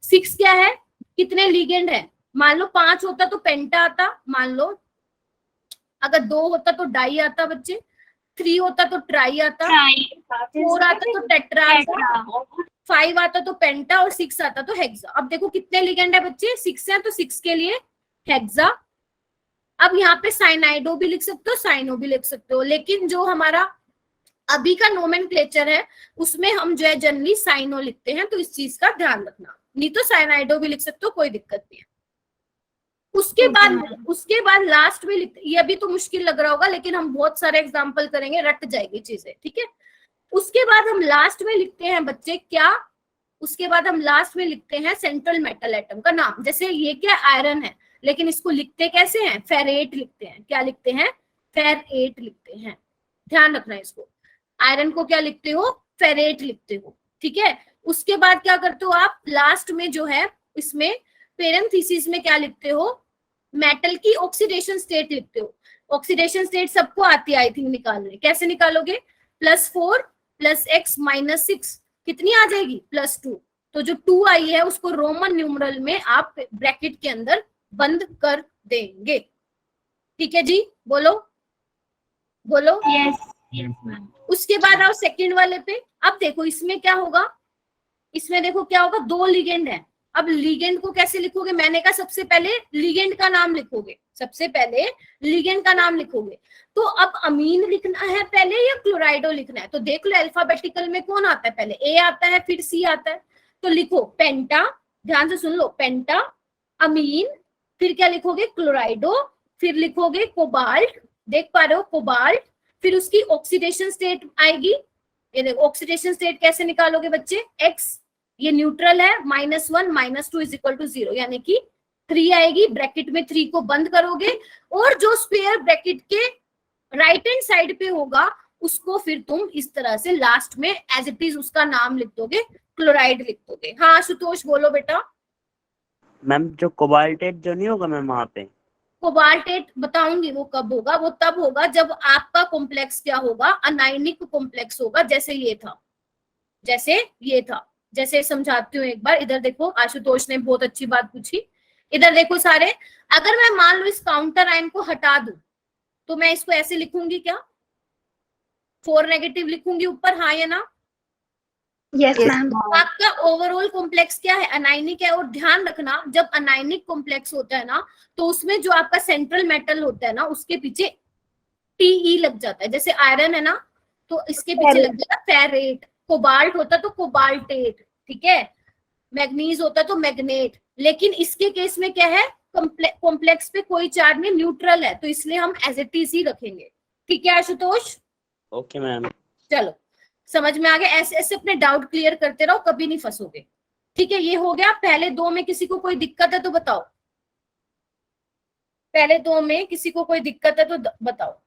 6 क्या है, कितने लिगेंड है, मान लो 5 होता तो पेंटा आता, मान लो अगर 2 होता तो डाई आता बच्चे, 3 होता तो ट्राई आता, 4 आता तो टेट्रा आता, 5 आता तो पेंटा और 6 आता तो हेक्सा। अब देखो कितने लिगेंड है बच्चे, 6 है, तो 6 के लिए हेक्सा। अब यहाँ पे साइनाइडो भी लिख सकते हो, साइनो भी लिख सकते हो, लेकिन जो हमारा अभी का नोमेनक्लेचर है उसमें हम जो है जनरली साइनो लिखते हैं, तो इस चीज का ध्यान रखना। नहीं तो साइनाइडो भी लिख सकते हो, कोई दिक्कत नहीं है। उसके बाद लास्ट में लिखते, ये अभी तो मुश्किल लग रहा होगा लेकिन हम बहुत सारे एग्जाम्पल करेंगे, रट जाएगी चीजें, ठीक है। उसके बाद हम लास्ट में लिखते हैं बच्चे क्या, उसके बाद हम लास्ट में लिखते हैं सेंट्रल मेटल एटम का नाम। जैसे ये क्या आयरन है, लेकिन इसको लिखते कैसे हैं, फेरेट लिखते हैं। क्या लिखते हैं, फेरेट लिखते हैं, ध्यान रखना इसको। आयरन को क्या लिखते हो, फेरेट लिखते हो, ठीक है। उसके बाद क्या करते हो आप, लास्ट में जो है इसमें पेरेंथीसिस में क्या लिखते हो, मेटल की ऑक्सीडेशन स्टेट लिखते हो। ऑक्सीडेशन स्टेट सबको आती है आई थिंक निकालने, कैसे निकालोगे, +4 + x - 6 कितनी आ जाएगी, +2। तो जो 2 आई है उसको रोमन न्यूमरल में आप ब्रैकेट के अंदर बंद कर देंगे, ठीक है जी, बोलो बोलो। यस उसके बाद आओ सेकंड वाले पे। अब देखो इसमें क्या होगा, इसमें देखो क्या होगा, 2 लिगेंड है। अब लिगेंड को कैसे लिखोगे, मैंने कहा सबसे पहले लिगेंड का नाम लिखोगे, सबसे पहले लिगेंड का नाम लिखोगे। तो अब अमीन लिखना है पहले या क्लोराइडो लिखना है, तो देख लो अल्फाबेटिकल में कौन आता है, पहले ए आता है फिर सी आता है। तो लिखो पेंटा, ध्यान से सुन लो, पेंटा, अमीन, फिर क्या लिखोगे, क्लोराइडो, फिर लिखोगे कोबाल्ट, देख पा रहे हो कोबाल्ट, फिर उसकी ऑक्सीडेशन स्टेट आएगी। ये देखो ऑक्सीडेशन स्टेट कैसे निकालोगे बच्चे, एक्स, ये न्यूट्रल है, -1 - 2 = 0, यानी कि 3 आएगी, ब्रैकेट में 3 को बंद करोगे, और जो स्क्वायर ब्रैकेट के राइट हैंड साइड पे होगा उसको फिर तुम इस तरह से लास्ट में एज इट इज उसका नाम लिख दोगे, क्लोराइड लिख दोगे। हाँ आशुतोष बोलो बेटा। मैम जो कोबाल्टेट जो नहीं होगा मैम वहाँ पे, कोबाल्टेट बताऊंगी वो कब होगा, वो तब होगा जब आपका कॉम्प्लेक्स क्या होगा, अनायनिक कॉम्प्लेक्स होगा, जैसे ये था, जैसे ये था। जैसे समझाती हूँ एक बार, इधर देखो आशुतोष ने बहुत अच्छी बात पूछी, इधर देखो सारे। अगर मैं मान लो इस काउंटर आयन को हटा दूं तो मैं इसको ऐसे लिखूंगी क्या, 4 नेगेटिव लिखूंगी ऊपर, हाँ या ना। यस मैम आपका ओवरऑल कॉम्प्लेक्स क्या है, अनायनिक है। और ध्यान रखना जब अनायनिक कॉम्प्लेक्स होता है ना, तो उसमें जो आपका सेंट्रल मेटल होता है ना उसके पीछे Te लग जाता है। जैसे आयरन है ना तो इसके पीछे लग जाएगा फेरेट, कोबाल्ट होता तो कोबाल्टेट, ठीक है, मैग्नीज होता तो मैग्नेट। लेकिन इसके केस में क्या है, कॉम्प्लेक्स पे कोई चार्ज नहीं, न्यूट्रल है, तो इसलिए हम एज इट इज ही रखेंगे, ठीक है आशुतोष। Okay ma'am. चलो समझ में आ गया, ऐसे ऐसे अपने डाउट क्लियर करते रहो, कभी नहीं फंसोगे, ठीक है। ये हो गया। पहले 2 में किसी को कोई दिक्कत है तो बताओ, पहले 2 में किसी को कोई दिक्कत है तो बताओ।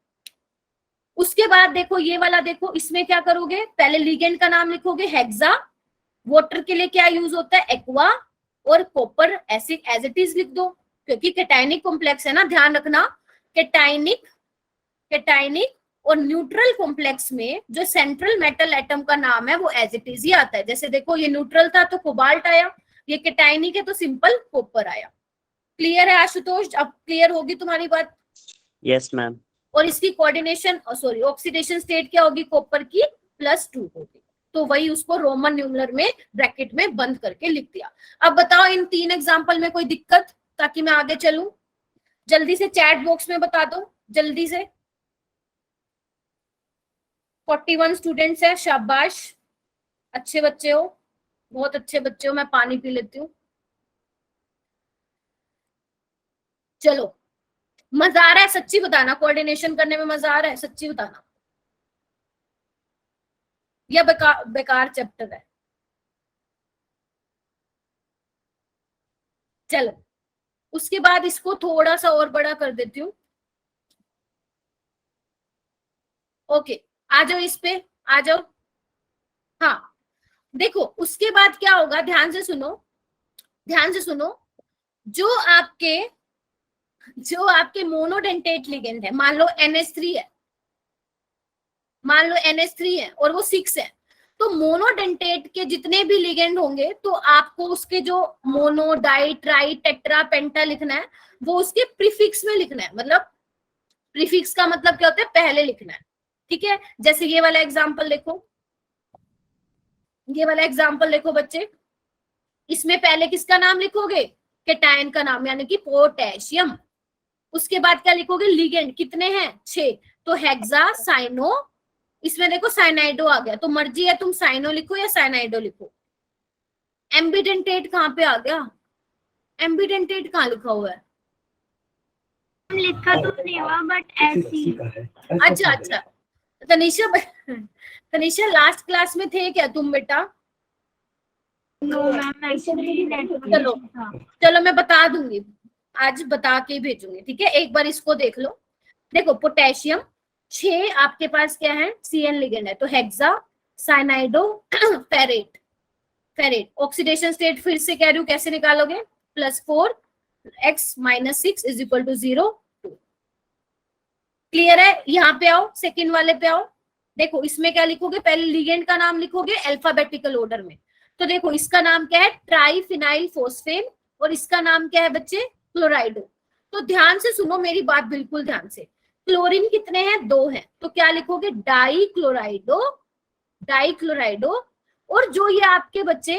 उसके बाद देखो ये वाला, देखो इसमें क्या करोगे, पहले लिगेंड का नाम लिखोगे हेक्सा, वाटर के लिए क्या यूज होता है, एक्वा, और copper acid as it is लिख दो, क्योंकि कैटायनिक कॉम्प्लेक्स है ना, ध्यान रखना कैटायनिक और न्यूट्रल कॉम्प्लेक्स में जो सेंट्रल मेटल एटम का नाम है वो एज इट इज ही आता है। जैसे देखो ये न्यूट्रल था तो कोबाल्ट आया, ये कैटायनिक है तो सिंपल कॉपर आया। क्लियर है आशुतोष? अब क्लियर होगी तुम्हारी बात? Yes ma'am. और इसकी कोऑर्डिनेशन सॉरी ऑक्सीडेशन स्टेट क्या होगी कॉपर की? +2 होगी। तो वही उसको रोमन न्यूमरल में ब्रैकेट में बंद करके लिख दिया। अब बताओ इन 3 एग्जांपल में कोई दिक्कत, ताकि मैं आगे चलूं? जल्दी से चैट बॉक्स में बता दो जल्दी से। 41 स्टूडेंट्स है, शाबाश, अच्छे बच्चे हो, बहुत अच्छे बच्चे हो। मैं पानी पी लेती हूँ। चलो, मजा आ रहा है? सच्ची बताना, कोऑर्डिनेशन करने में मजा आ रहा है? सच्ची बताना, या बेकार बेकार चैप्टर है? चलो, उसके बाद इसको थोड़ा सा और बड़ा कर देती हूँ। ओके, आ जाओ इस पे, आ जाओ। हाँ देखो, उसके बाद क्या होगा, ध्यान से सुनो, ध्यान से सुनो। जो आपके मोनोडेंटेट लिगेंड है, मान लो NH3 है, मान लो NH3 है और वो 6 है, तो मोनोडेंटेट के जितने भी लिगेंड होंगे तो आपको उसके जो मोनो, डाई, ट्राई, टेट्रा, पेंटा लिखना है, वो उसके प्रीफिक्स में लिखना है। मतलब प्रीफिक्स का मतलब क्या होता है? पहले लिखना है। ठीक है, जैसे ये वाला एग्जांपल देखो, ये वाला एग्जांपल देखो बच्चे, इसमें पहले किसका नाम लिखोगे? कैटायन का नाम, यानी कि पोटेशियम। उसके बाद क्या लिखोगे? लिगेंड कितने हैं? 6, तो हेक्सा, साइनो, इसमें देखो साइनाइडो आ गया, तो मर्जी है तुम साइनो लिखो या साइनाइडो लिखो। एम्बिडेंटेट कहाँ पे आ गया? एम्बिडेंटेट कहाँ लिखा हुआ है? लिखा तो नहीं हुआ बट ऐसी। अच्छा अच्छा, तनीषा तनीषा लास्ट क्लास में थे क्या तुम बेटा? नो मैम, एक्चुअली चलो चलो मैं बता दूंगी, आज बता के भेजूंगी। ठीक है, एक बार इसको देख लो। देखो पोटेशियम 6 आपके पास क्या है? CN लिगेंड है, तो hexa, cyanido, ferrate. Ferrate oxidation state फिर से कह रही हूँ, कैसे निकालोगे? +4 x - 6 = 0 2। क्लियर है? यहाँ पे आओ, सेकेंड वाले पे आओ। देखो इसमें क्या लिखोगे? पहले लिगेंड का नाम लिखोगे अल्फाबेटिकल ऑर्डर में। तो देखो इसका नाम क्या है? ट्राइफिनाइल फोस्फेन, और इसका नाम क्या है बच्चे? क्लोराइडो। तो ध्यान से सुनो मेरी बात, बिल्कुल ध्यान से। क्लोरीन कितने हैं? 2 हैं, तो क्या लिखोगे? Die क्लोराइडो, die क्लोराइडो। और जो ये आपके बच्चे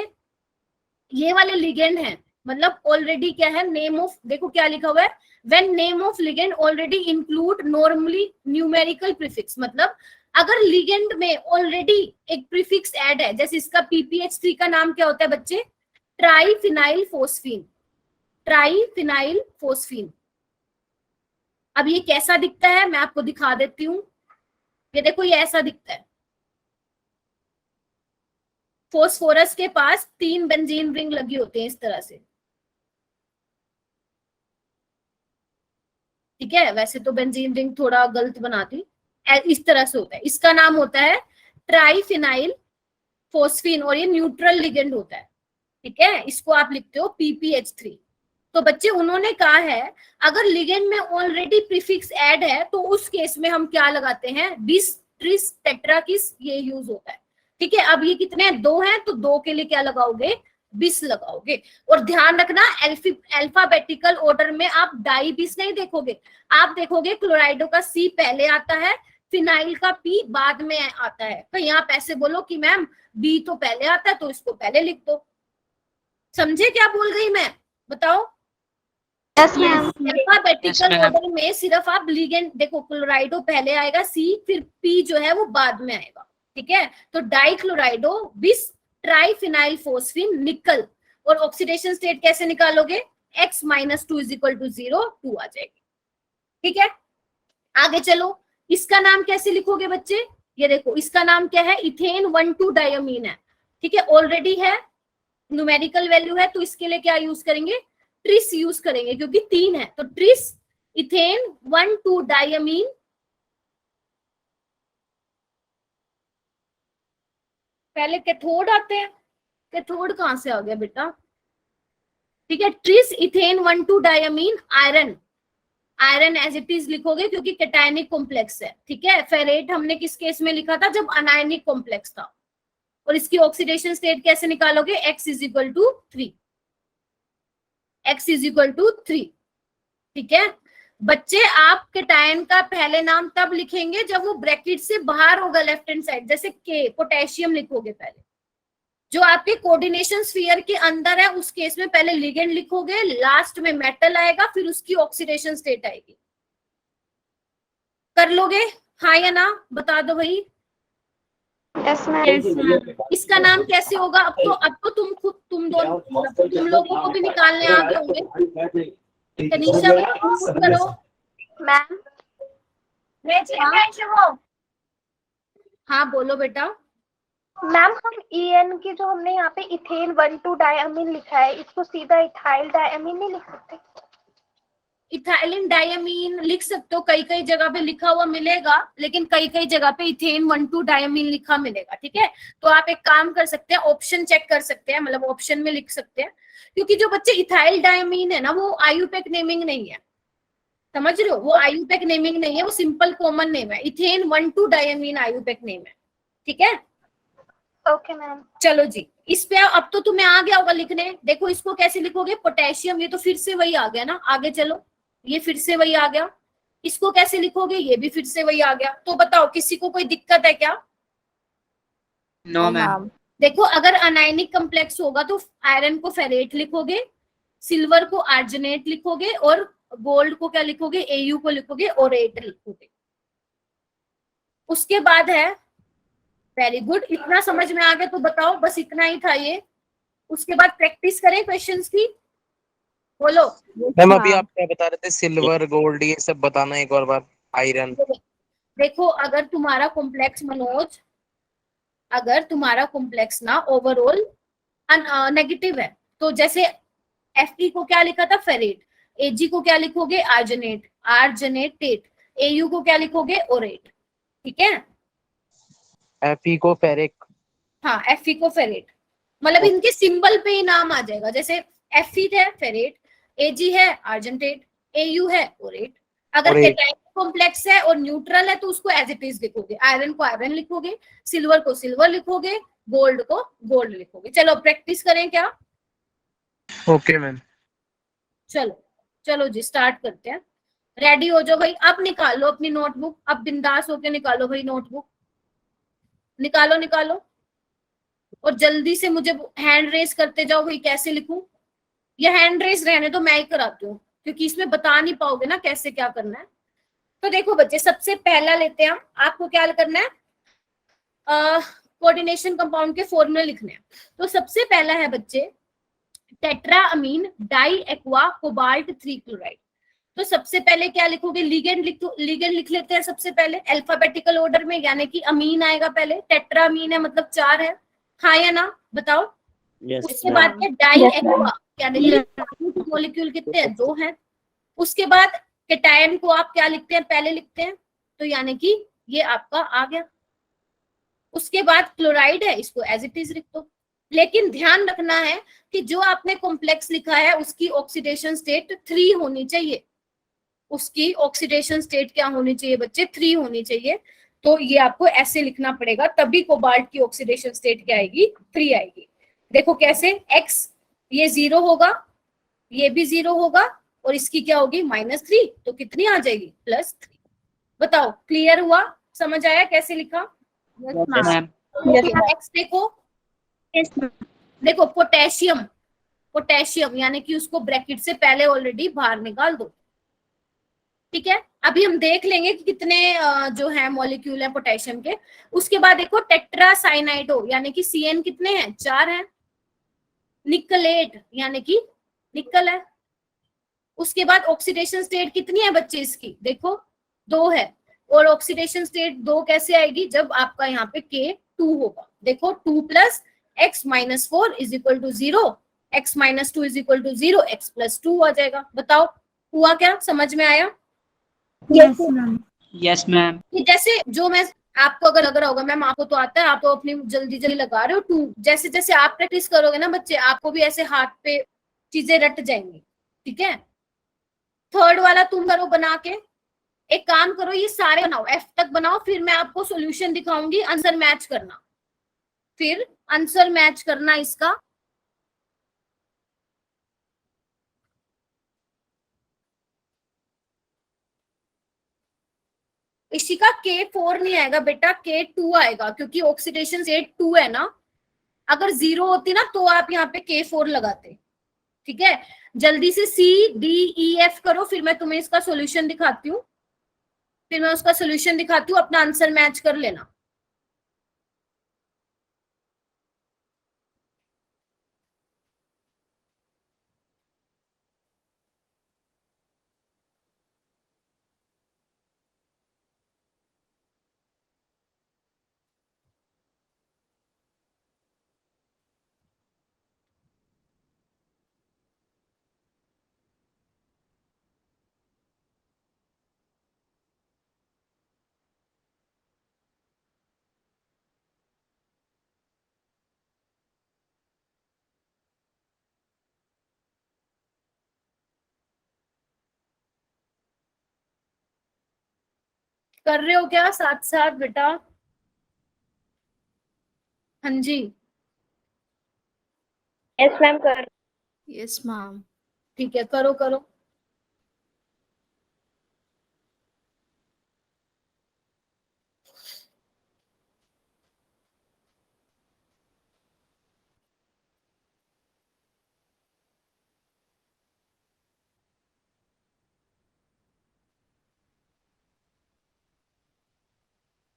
ये वाले लिगेंड हैं, मतलब ऑलरेडी क्या है? नेम ऑफ, देखो क्या लिखा हुआ है? When name of ligand already include normally numerical prefix. मतलब अगर लिगेंड में ऑलरेडी एक प्रीफिक्स ऐड है, जैसे इसका PPH3 का नाम क्या होता है बच्चे? Triphenyl phosphine, triphenyl phosphine. अब ये कैसा दिखता है मैं आपको दिखा देती हूँ। ये देखो ये ऐसा दिखता है। फोस्फोरस के पास 3 बेंजीन रिंग लगी होती है इस तरह से। ठीक है, वैसे तो बेंजीन रिंग थोड़ा गलत बनाती, इस तरह से होता है। इसका नाम होता है ट्राइफिनाइल फोस्फीन, और ये न्यूट्रल लिगेंड होता है। ठीक है, इसको आप लिखते हो PPH3। तो बच्चे उन्होंने कहा है अगर लिगेंड में ऑलरेडी प्रीफिक्स ऐड है तो उस केस में हम क्या लगाते हैं? बिस, ट्रिस, टेट्रा, किस, ये यूज होता है। ठीक है, अब ये कितने हैं? 2 हैं, तो 2 के लिए क्या लगाओगे? बिस लगाओगे। और ध्यान रखना अल्फाबेटिकल ऑर्डर में आप डाई बिस नहीं देखोगे, आप देखोगे क्लोराइडो का C पहले आता है, फिनाइल का P बाद में आता है। कहीं आप ऐसे बोलो कि मैम B तो पहले आता है तो इसको पहले लिख दो। समझे क्या बोल रही मैं? बताओ। Yes ma'am. अल्फाबेटिकल ऑर्डर में सिर्फ आप लिगेंड देखो, क्लोराइडो पहले आएगा, C, फिर P जो है वो बाद में आएगा। ठीक है, तो डाई क्लोराइडो, बिस, ट्राइफिनाइल फोस्फीन, निकल। और ऑक्सीडेशन स्टेट कैसे निकालोगे? x - 2 = 0 2 आ जाएगी। ठीक है, आगे चलो। इसका नाम कैसे लिखोगे बच्चे? ये देखो इसका नाम क्या है? इथेन 1,2 डायमीन है। ठीक है, ऑलरेडी है, न्यूमेरिकल वैल्यू है, तो इसके लिए क्या यूज करेंगे? ट्रिस यूज करेंगे, क्योंकि 3 है, तो ट्रिस इथेन 1,2 डायमीन। पहले कैथोड आते हैं, कैथोड कहां से आ गया बेटा? ठीक है, tris ethane 1,2 diamine iron. Iron as it is लिखोगे क्योंकि कैटायनिक कॉम्प्लेक्स है, ठीक है। फेरेट हमने किस केस में लिखा था, जब अनायनिक कॉम्प्लेक्स था। और इसकी ऑक्सीडेशन स्टेट कैसे निकालोगे, x is equal to 3, x is equal to 3, ठीक है। बच्चे आप कैटायन का पहले नाम तब लिखेंगे जब वो ब्रैकेट से बाहर होगा लेफ्ट हैंड साइड, जैसे के पोटेशियम लिखोगे पहले। जो आपके कोऑर्डिनेशन स्फीयर के अंदर है उस केस में पहले लिगेंड लिखोगे, लास्ट में मेटल आएगा, फिर उसकी ऑक्सीडेशन स्टेट आएगी। कर लोगे हाँ या ना, बता दो भाई। Yes ma'am. इसका नाम कैसे होगा, अब तो तुम खुद तुम दोनों तुम लोगों को भी निकालने आ गए होंगे। तनीषा करो मैम हाँ बोलो बेटा। मैम हम EN की जो हमने यहाँ पे इथेन 1,2 डायमीन लिखा है, इसको सीधा इथाइल डायमीन नहीं लिख सकते? इथाइलिन डायमीन लिख सकते हो, कई कई जगह पे लिखा हुआ मिलेगा, लेकिन कई कई जगह पे इथेन 1,2 डायमीन लिखा मिलेगा, ठीक है। तो आप एक काम कर सकते हैं, ऑप्शन चेक कर सकते हैं, मतलब ऑप्शन में लिख सकते हैं, क्योंकि जो बच्चे इथाइल डायमीन है ना वो आयुपेक नेमिंग नहीं है, समझ रहे हो, वो आयुपेक नेमिंग नहीं है, वो सिंपल कॉमन नेम है। इथेन 1,2 डायमीन आयुपेक नेम है, ठीक है। Okay ma'am. चलो जी, इस पे अब तो तुम्हें आ गया होगा लिखने। देखो इसको कैसे लिखोगे, पोटेशियम, ये तो फिर से वही आ गया ना, आगे चलो, ये फिर से वही आ गया। इसको कैसे लिखोगे, ये भी फिर से वही आ गया। तो बताओ किसी को कोई दिक्कत है क्या? No ma'am. देखो अगर अनायनिक कॉम्प्लेक्स होगा तो आयरन को फेरेट लिखोगे, सिल्वर को आर्जिनेट लिखोगे, और गोल्ड को क्या लिखोगे, Au को लिखोगे, ओरेट लिखोगे। उसके बाद है, वेरी गुड, इतना समझ में आ गया तो बताओ, बस इतना ही था ये। उसके बाद प्रैक्टिस करें क्वेश्चंस की, बोलो। मैम अभी आप क्या बता रहे थे, सिल्वर गोल्ड ये सब बताना एक और बार, आयरन। देखो अगर तुम्हारा कॉम्प्लेक्स मनोज, अगर तुम्हारा कॉम्प्लेक्स ना ओवरऑल नेगेटिव है, तो जैसे Fe को क्या लिखा था, फेरेट, Ag को क्या लिखोगे, आर्जिनेट, आर्जिनेटेट, Au को क्या लिखोगे, ओरेट, ठीक है। Fe को फेरिक, हाँ Fe को फेरेट, मतलब इनके सिंबल पे ही नाम आ जाएगा, जैसे Fe है फेरेट, Ag है आर्जेंटेट, Au है ओरेट। अगर कैटायन कॉम्प्लेक्स है और न्यूट्रल है तो उसको एज इट इज लिखोगे, आयरन को आयरन लिखोगे, सिल्वर को सिल्वर लिखोगे, गोल्ड को गोल्ड लिखोगे। चलो प्रैक्टिस करें क्या? Okay ma'am. चलो चलो जी स्टार्ट करते हैं, रेडी हो जाओ भाई। अब निकालो अपनी नोटबुक, अब बिंदास होके निकालो भाई नोटबुक, निकालो निकालो, और जल्दी से मुझे हैंड रेस करते जाओ भाई, कैसे लिखूं। ये हैंड रेस रहने तो मैं ही कराती हूँ, क्योंकि इसमें बता नहीं पाओगे ना कैसे क्या करना है। तो देखो बच्चे, सबसे पहला लेते हैं हम, आपको क्या करना है, कोऑर्डिनेशन कंपाउंड के फॉर्मूले लिखने हैं। तो सबसे पहला है बच्चे tetra amine die aqua cobalt 3 chloride. तो सबसे पहले क्या लिखोगे, लिगेंड लिख लेते हैं सबसे पहले अल्फाबेटिकल ऑर्डर में, यानी कि अमीन आएगा पहले, टेट्रा अमीन है मतलब 4 है, हाँ या ना बताओ। उसके बाद है डाई एक्वा, यानी कि मॉलिक्यूल कितने हैं, 2 हैं। उसके बाद कैटायन को आप क्या लिखते हैं, पहले लिखते हैं, तो यानी कि ये आपका आ गया। उसके बाद क्लोराइड है, इसको एज इट इज लिख दो, लेकिन ध्यान रखना है कि जो आपने कॉम्प्लेक्स लिखा है उसकी ऑक्सीडेशन स्टेट 3 होनी चाहिए। उसकी ऑक्सीडेशन स्टेट क्या होनी चाहिए बच्चे, 3 होनी चाहिए। तो ये आपको ऐसे लिखना पड़ेगा, तभी कोबाल्ट की ऑक्सीडेशन स्टेट क्या आएगी, 3 आएगी। देखो कैसे, x ये 0 होगा, ये भी 0 होगा, और इसकी क्या होगी -3, तो कितनी आ जाएगी, +3। बताओ क्लियर हुआ, समझ आया कैसे लिखा? नेक्स्ट देखो, देखो पोटेशियम, पोटेशियम यानी कि उसको ब्रैकेट से पहले ऑलरेडी बाहर निकाल दो, ठीक है। अभी हम देख लेंगे कि कितने जो है मॉलिक्यूल है पोटेशियम के। उसके बाद देखो टेट्रासाइनाइडो, यानी कि Cn कितने हैं, 4 हैं। निकलेट यानी कि निकल है। उसके बाद ऑक्सीडेशन स्टेट कितनी है बच्चे इसकी, देखो 2 है, और ऑक्सीडेशन स्टेट 2 कैसे आएगी, जब आपका यहाँ पे K2 होगा। देखो 2 + x - 4 = 0, x - 2 = 0, x + 2 आ जाएगा। बताओ हुआ क्या, समझ में आया? Yes ma'am. जैसे जो मैं आपको अगर होगा मैम, आपको तो आता है, आप तो अपनी जल्दी जल्दी लगा रहे हो 2, जैसे जैसे आप प्रैक्टिस करोगे ना बच्चे, आपको भी ऐसे हाथ पे चीजें रट जाएंगी, ठीक है। थर्ड वाला तुम करो बना के। एक काम करो, ये सारे बनाओ, एफ तक बनाओ, फिर मैं आपको सॉल्यूशन दिखाऊंगी, आंसर मैच करना, फिर आंसर मैच करना इसका। इसी का K4 नहीं आएगा बेटा, K2 आएगा, क्योंकि ऑक्सीडेशन स्टेट 2 है ना। अगर 0 होती ना तो आप यहाँ पे K4 लगाते। ठीक है, जल्दी से C D E F करो, फिर मैं तुम्हें इसका सॉल्यूशन दिखाती हूँ, फिर मैं उसका सॉल्यूशन दिखाती हूँ, अपना आंसर मैच कर लेना। कर रहे हो क्या साथ साथ बेटा? हाँ जी, यस मैम कर। Yes ma'am. ठीक है, करो करो।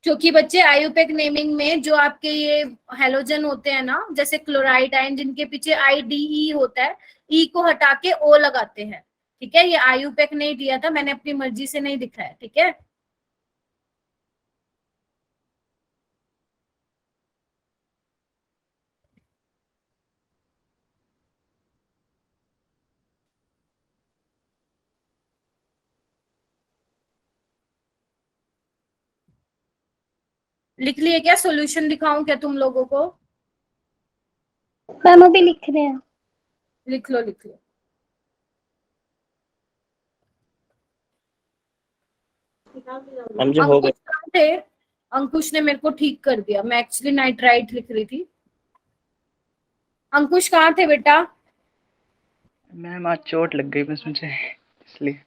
क्योंकि बच्चे आयुपेक नेमिंग में जो आपके ये हेलोजन होते हैं ना, जैसे क्लोराइड आयन, जिनके पीछे IDE होता है, ई को हटा के ओ लगाते हैं। ठीक है, ये आयुपेक नहीं दिया था मैंने, अपनी मर्जी से नहीं दिखाया। ठीक है, लिख लिए क्या? सॉल्यूशन दिखाऊं क्या तुम लोगों को? मैम अभी लिख रहे हैं। लिख लो लिख लो। मैम जो हो गए। अंकुश कहाँ थे? अंकुश ने मेरे को ठीक कर दिया, मैं एक्चुअली नाइट्राइट लिख रही थी। अंकुश कहाँ थे बेटा? मैम आज चोट लग गई बस मुझे, इसलिए।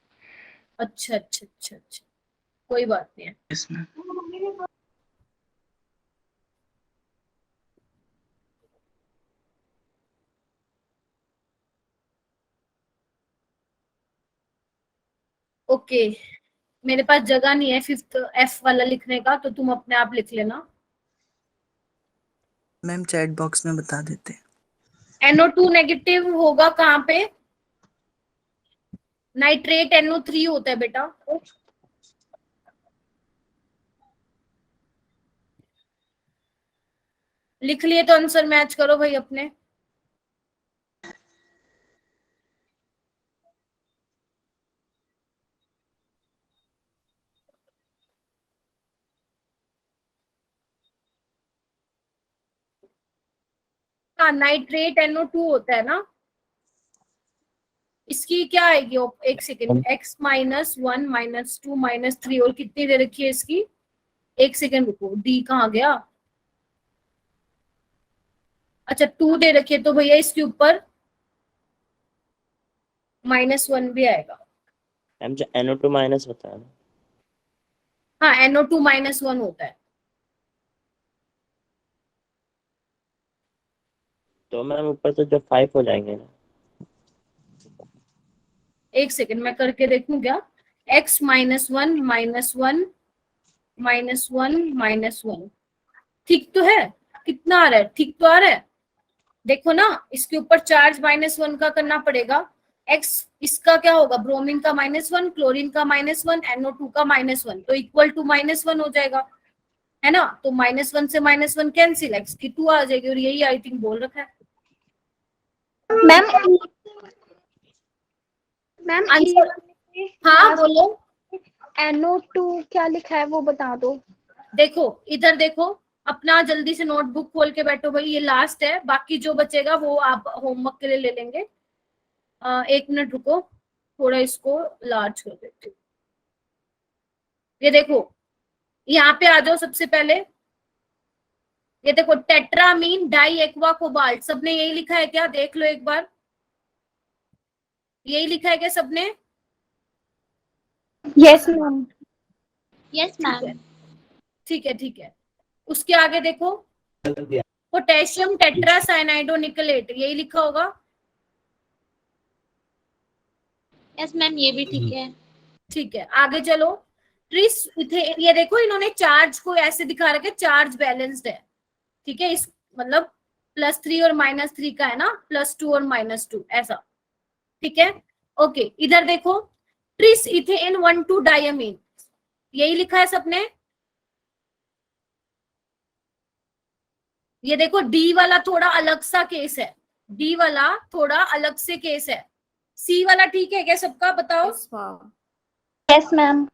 अच्छा अच्छा अच्छा अच्छा, कोई बात नहीं है। Yes ma'am. ओके, मेरे पास जगह नहीं है 5th F वाला लिखने का, तो तुम अपने आप लिख लेना। मैम चैट बॉक्स में बता देते। NO2 नेगेटिव होगा कहाँ पे? नाइट्रेट NO3 होता है बेटा। लिख लिए तो आंसर मैच करो भाई अपने। हाँ, नाइट्रेट NO2 होता है ना। इसकी क्या आएगी? एक सेकेंड, X -1 -2 -3, और कितनी दे रखी है इसकी? एक सेकेंड रुको, D कहाँ गया? अच्छा 2 दे रखी है, तो भैया इसके ऊपर -1 भी आएगा। मैम जो NO2 माइनस होता है ना। हाँ, NO2 -1 होता है। तो मैम ऊपर से जो 5 हो जाएंगे ना। एक सेकेंड मैं करके देखूं क्या? X -1 -1 -1 ठीक तो है? कितना आ रहा है? ठीक तो आ रहा है? देखो ना, इसके ऊपर चार्ज -1 का करना पड़ेगा। X इसका क्या होगा? ब्रोमीन का -1, क्लोरीन का -1, NO2 का -1, तो इक्वल टू -1 हो जाएगा, है ना। तो -1 से -1 कैंसिल, X की 2 आ जाएगी, और यही आई थिंक बोल रखा है। मैम मैम आंसर, हाँ बोलो। NO2 क्या लिखा है वो बता दो। देखो इधर देखो, अपना जल्दी से नोटबुक खोल के बैठो भाई, ये लास्ट है, बाकी जो बचेगा वो आप होमवर्क के लिए ले लेंगे। 1 मिनट रुको, थोड़ा इसको लार्ज कर देती हूँ। ये देखो, यहाँ पे आ जाओ सबसे पहले। ये देखो, टेट्रामीन डाई एक्वा कोबाल्ट, सबने यही लिखा है क्या? देख लो एक बार, यही लिखा है क्या सबने? Yes ma'am. Yes ma'am. ठीक है ठीक है। उसके आगे देखो, पोटेशियम टेट्रासाइनाइडोनिकलेट, यही लिखा होगा। यस मैम, ये भी ठीक है। ठीक है, आगे चलो। ट्रिस ये देखो, इन्होंने चार्ज को ऐसे दिखा रखा है, चार्ज बैलेंस्ड है। ठीक है, इस मतलब +3 और -3 का है ना, +2 और -2 ऐसा। ठीक है, ओके। इधर देखो, ट्रिस इथेन 1,2 डायमीन, यही लिखा है सबने। ये देखो, डी वाला थोड़ा अलग सा केस है, डी वाला थोड़ा अलग से केस है। सी वाला ठीक है क्या सबका? बताओ। Yes ma'am.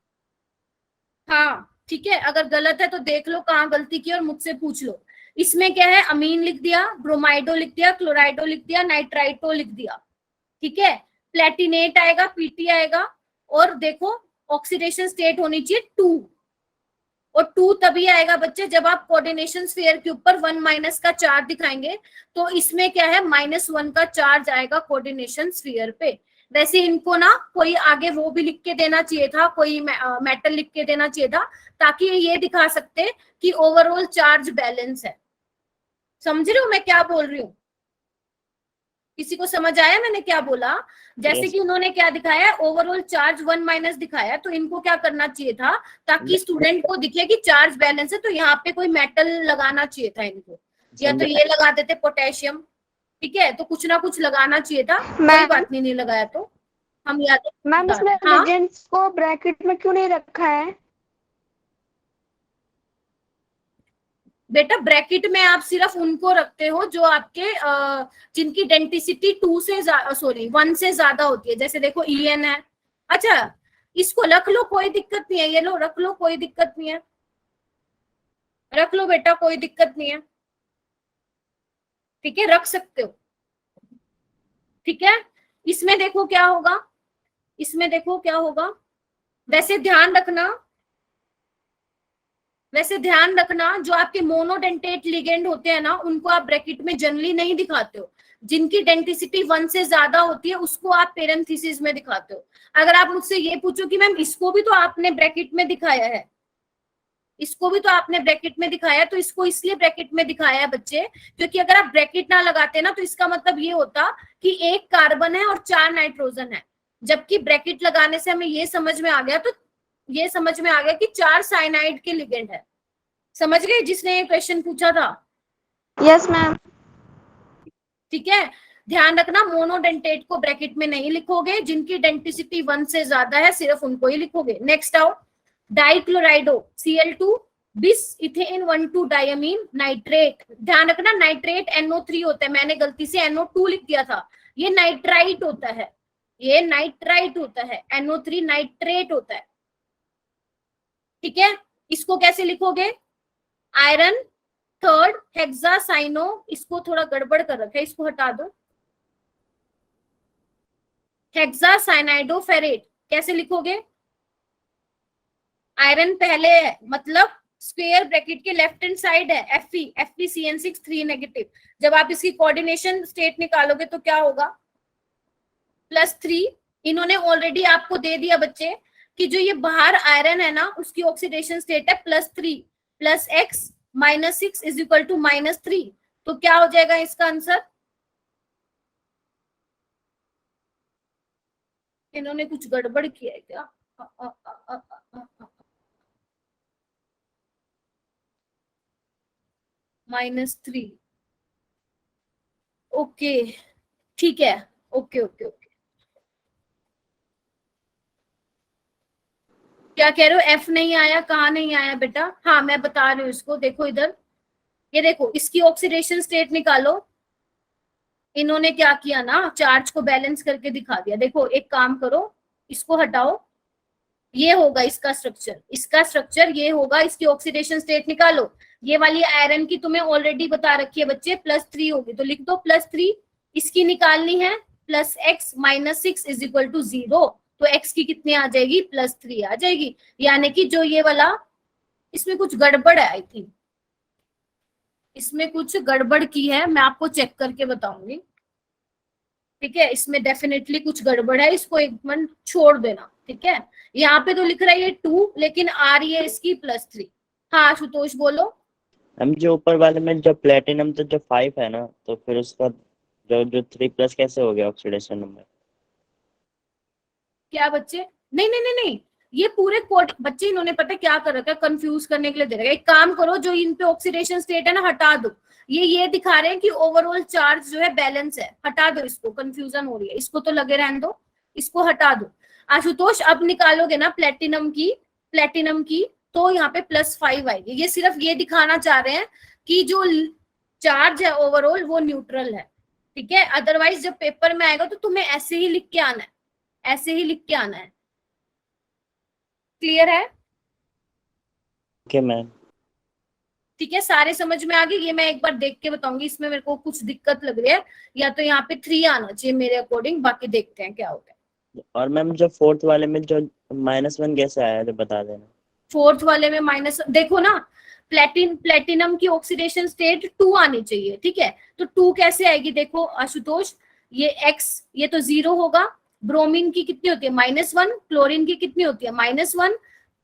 हाँ ठीक है, अगर गलत है तो देख लो कहाँ गलती की और मुझसे पूछ लो। इसमें क्या है, अमीन लिख दिया, ब्रोमाइडो लिख दिया, क्लोराइडो लिख दिया, नाइट्राइटो लिख दिया। ठीक है, प्लेटिनेट आएगा, पीटी आएगा, और देखो ऑक्सीडेशन स्टेट होनी चाहिए 2, और 2 तभी आएगा बच्चे जब आप कोऑर्डिनेशन स्फीयर के ऊपर 1- का चार्ज दिखाएंगे। तो इसमें क्या है, -1 का चार्ज आएगा कोऑर्डिनेशन स्फीयर पे। वैसे इनको ना कोई आगे वो भी लिख के देना चाहिए था, कोई मेटल लिख के देना चाहिए था, ताकि ये दिखा सकते कि ओवरऑल चार्ज बैलेंस है। समझ रहे हो मैं क्या बोल रही हूँ? किसी को समझ आया मैंने क्या बोला? जैसे कि उन्होंने क्या दिखाया, ओवरऑल चार्ज 1- दिखाया, तो इनको क्या करना चाहिए था, ताकि स्टूडेंट को दिखे कि चार्ज बैलेंस है, तो यहाँ पे कोई मेटल लगाना चाहिए था इनको, या तो ये लगा देते पोटेशियम। ठीक है, तो कुछ ना कुछ लगाना चाहिए था, कोई बात नहीं लगाया तो हम याद। मैम इसमें हाँ? रिजेंट्स को ब्रैकेट में क्यों नहीं रखा है? बेटा ब्रैकेट में आप सिर्फ उनको रखते हो जो आपके जिनकी डेंटिसिटी 1 से ज्यादा होती है। जैसे देखो EN है, अच्छा इसको रख लो, कोई दिक्कत नहीं है, ये लो रख लो, कोई दिक्कत नहीं है, रख लो बेटा, कोई दिक्कत नहीं है। ठीक है, रख सकते हो। ठीक है, इसमें देखो क्या होगा, इसमें देखो क्या होगा। वैसे ध्यान रखना जो आपके मोनोडेंटेट लिगेंड होते हैं ना, उनको आप ब्रैकेट में जनरली नहीं दिखाते हो। जिनकी डेंटिसिटी 1 से ज्यादा होती है उसको आप पेरेंथीसिस में दिखाते हो। अगर आप मुझसे ये पूछो कि मैम इसको भी तो आपने ब्रैकेट में दिखाया है, इसको भी तो आपने ब्रैकेट में दिखाया है, तो इसको इसलिए ब्रैकेट में दिखाया है बच्चे, क्योंकि अगर आप ब्रैकेट ना लगाते ना तो इसका मतलब ये होता कि 1 कार्बन है और 4 नाइट्रोजन है। जबकि ब्रैकेट लगाने से हमें ये समझ में आ गया, तो ये समझ में आ गया कि 4 साइनाइड के लिगेंड है। समझ गए जिसने ये क्वेश्चन पूछा था? Yes ma'am. ठीक है, ध्यान रखना मोनोडेंटेट को ब्रैकेट में नहीं लिखोगे, जिनकी डेंटिसिटी 1 से ज्यादा है सिर्फ उनको ही लिखोगे। नेक्स्ट आओ, डाइक्लोराइडो Cl2 बिस इथेन 1,2 डायमीन नाइट्रेट। ध्यान रखना नाइट्रेट NO3 होता है, मैंने गलती से NO2 लिख दिया था, ये नाइट्राइट होता है, ये नाइट्राइट होता है, NO3 नाइट्रेट होता है। ठीक है, इसको कैसे लिखोगे? आयरन 3rd हेक्सासाइनो, इसको थोड़ा गड़बड़ कर रखा है, इसको हटा दो। हेक्सासाइनाइडोफेरेट कैसे लिखोगे? आयरन पहले है, मतलब स्क्वायर ब्रैकेट के लेफ्ट हैंड साइड है, FeCN6 3 नेगेटिव। जब आप इसकी कोऑर्डिनेशन स्टेट निकालोगे तो क्या होगा? +3। इन्होंने ऑलरेडी आपको दे दिया बच्चे कि जो ये बाहर आयरन है ना, उसकी ऑक्सीडेशन स्टेट है +3 + X -6 = -3। तो क्या हो जाएगा इसका आंसर? इन्होंने कुछ गड़बड़ किया है क्या? -3। ओके ठीक है, ओके ओके ओके। क्या कह रहे हो? F नहीं आया? कहाँ नहीं आया बेटा? हाँ मैं बता रही हूँ इसको, देखो इधर, ये देखो इसकी ऑक्सीडेशन स्टेट निकालो। इन्होंने क्या किया ना, चार्ज को बैलेंस करके दिखा दिया। देखो एक काम करो, इसको हटाओ, ये होगा इसका स्ट्रक्चर ये होगा। इसकी ऑक्सीडेशन स्टेट निकालो। ये वाली आयरन की तुम्हें ऑलरेडी बता रखी है बच्चे, +3 होगी, तो लिख दो +3। इसकी निकालनी है plus X minus 6 is equal to 0, तो x की कितनी आ जाएगी, +3 आ जाएगी। यानी कि जो ये वाला, इसमें कुछ गड़बड़ है, आई थिंक इसमें कुछ गड़बड़ की है, मैं आपको चेक करके बताऊंगी। ठीक है, इसमें डेफिनेटली कुछ गड़बड़ है, इसको एक मिनट छोड़ देना। ठीक है, यहाँ पे तो लिख रहा है ये 2, लेकिन आ रही है इसकी +3। हाँ आशुतोष बोलो। हम जो ऊपर वाले में जो प्लेटिनम तो जो 5 है ना, तो फिर उसका जो 3+ कैसे हो गया ऑक्सीडेशन नंबर? क्या बच्चे, नहीं नहीं नहीं नहीं, ये पूरे कोड बच्चे इन्होंने पता है क्या कर रखा है, कंफ्यूज करने के लिए दे रखा है। एक काम करो, जो इन पे ऑक्सीडेशन स्टेट है ना हटा दो, ये दिखा रहे हैं कि ओवरऑल चार्ज जो है बैलेंस है, हटा दो इसको, कंफ्यूजन हो रही है, इसको तो लगे रहने दो, इसको हटा दो। आशुतोष अब निकालोगे ना प्लेटिनम की तो यहाँ पे +5 आएगी। ये सिर्फ ये दिखाना चाह रहे हैं कि जो चार्ज है ओवरऑल वो न्यूट्रल है। ठीक है, अदरवाइज जब पेपर में आएगा तो तुम्हें ऐसे ही लिख के आना है, ऐसे ही लिख के आना है। क्लियर है? Okay ma'am. ठीक है, सारे समझ में आ गए? ये मैं एक बार देख के बताऊंगी, इसमें मेरे को कुछ दिक्कत लग रही है, या तो यहाँ पे 3 आना चाहिए मेरे अकॉर्डिंग, बाकी देखते हैं क्या होता है। और मैम जो 4th वाले में जो -1 कैसे आया तो बता देना। 4th वाले में माइनस, देखो ना, प्लेटिनम की ऑक्सीडेशन स्टेट 2 आनी चाहिए। ठीक है, तो 2 कैसे आएगी, देखो आशुतोष, ये x, ये तो 0 होगा, ब्रोमीन की कितनी होती है -1, क्लोरीन की कितनी होती है -1,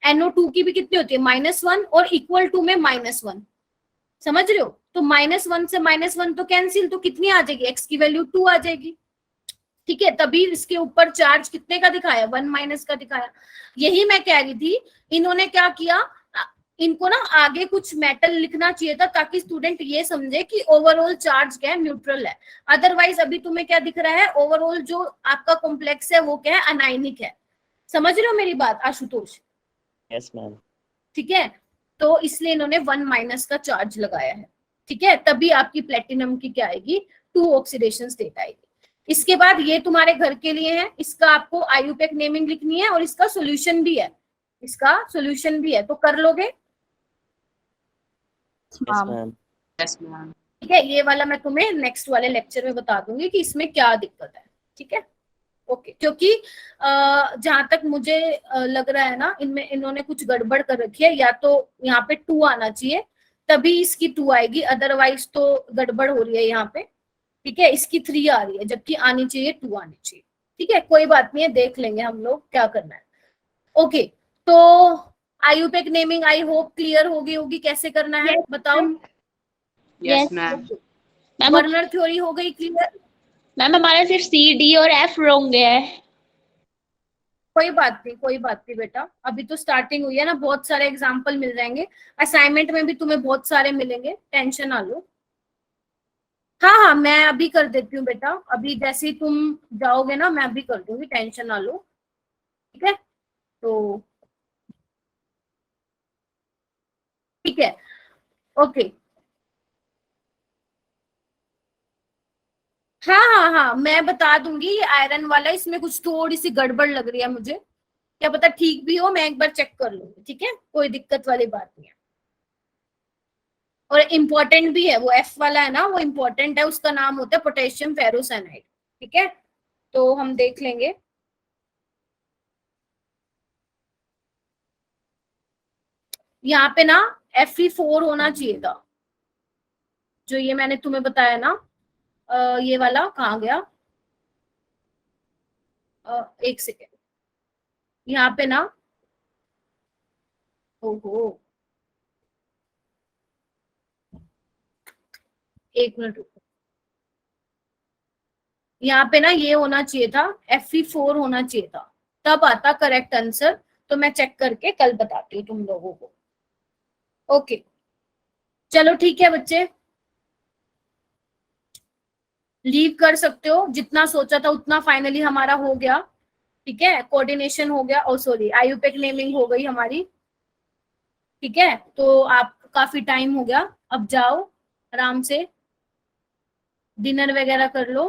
NO2 की भी कितनी होती है -1, और इक्वल टू में -1, समझ रहे हो? तो -1 से -1 तो कैंसिल, तो कितनी आ जाएगी, x की वैल्यू 2 आ जाएगी। ठीक है, तभी इसके ऊपर चार्ज कितने का दिखाया, 1- का दिखाया। यही मैं कह रही थी, इन्होंने क्या किया, इनको ना आगे कुछ मेटल लिखना चाहिए था, ताकि स्टूडेंट ये समझे कि ओवरऑल चार्ज क्या है, न्यूट्रल है। अदरवाइज अभी तुम्हें क्या दिख रहा है, ओवरऑल जो आपका कॉम्प्लेक्स है वो क्या है, अनायनिक है। समझ रहे हो मेरी बात आशुतोष? Yes ma'am. ठीक है, तो इसलिए इन्होंने 1- का चार्ज लगाया है। ठीक है, तभी आपकी प्लेटिनम की क्या आएगी, 2 ऑक्सीडेशन स्टेट आएगी। इसके बाद ये तुम्हारे घर के लिए है, इसका आपको आईयूपैक नेमिंग लिखनी है, और इसका सॉल्यूशन भी है, इसका सॉल्यूशन भी है, तो कर लोगे? Yes ma'am. ठीक है, ये वाला मैं तुम्हें नेक्स्ट वाले लेक्चर में बता दूंगी कि इसमें क्या दिक्कत है। ठीक है, ओके, क्योंकि जहां तक मुझे लग रहा है ना, इनमें इन्होंने कुछ गड़बड़ कर रखी है, या तो यहाँ पे 2 आना चाहिए तभी इसकी 2 आएगी, अदरवाइज तो गड़बड़ हो रही है यहाँ पे। ठीक है, इसकी 3 आ रही है, जबकि आनी चाहिए 2 आनी चाहिए। ठीक है, कोई बात नहीं है, देख लेंगे हम लोग क्या करना है। ओके, तो IUPAC naming I hope clear होगी कैसे करना है, बताओ। Yes ma'am. Ma'am Werner theory हो गई क्लियर? मैम हमारा सिर्फ C D और F रॉन्ग है। कोई बात नहीं बेटा, अभी तो स्टार्टिंग हुई है ना, बहुत सारे एग्जाम्पल मिल जाएंगे, असाइनमेंट में भी तुम्हें बहुत सारे मिलेंगे, टेंशन ना लो। हाँ, मैं अभी कर देती हूँ बेटा, अभी जैसे ही तुम जाओगे ना मैं अभी कर दूंगी, टेंशन ना लो। ठीक है, तो ठीक है, ओके। हाँ, मैं बता दूंगी, ये आयरन वाला, इसमें कुछ थोड़ी सी गड़बड़ लग रही है मुझे, क्या पता ठीक भी हो, मैं एक बार चेक कर लूंगी। ठीक है, कोई दिक्कत वाली बात नहीं है, और इम्पोर्टेंट भी है, वो F वाला है ना, वो इम्पोर्टेंट है, उसका नाम होता है पोटेशियम फेरोसाइनाइड। ठीक है, तो हम देख लेंगे। यहाँ पे ना Fe4 होना चाहिए था, जो ये मैंने तुम्हें बताया ना, ये वाला कहाँ गया, एक सेकेंड, यहाँ पे ना, ओहो, एक मिनट रुको, यहाँ पे ना ये होना चाहिए था, Fe4 होना चाहिए था, तब आता करेक्ट आंसर। तो मैं चेक करके कल बताती हूँ तुम लोगों को। ओके, चलो ठीक है बच्चे, लीव कर सकते हो, जितना सोचा था उतना फाइनली हमारा हो गया। ठीक है, कोऑर्डिनेशन हो गया, ओ सॉरी आईयूपैक नेमिंग हो गई हमारी। ठीक है, तो आप काफी टाइम हो गया, अब जाओ आराम से डिनर वगैरह कर लो।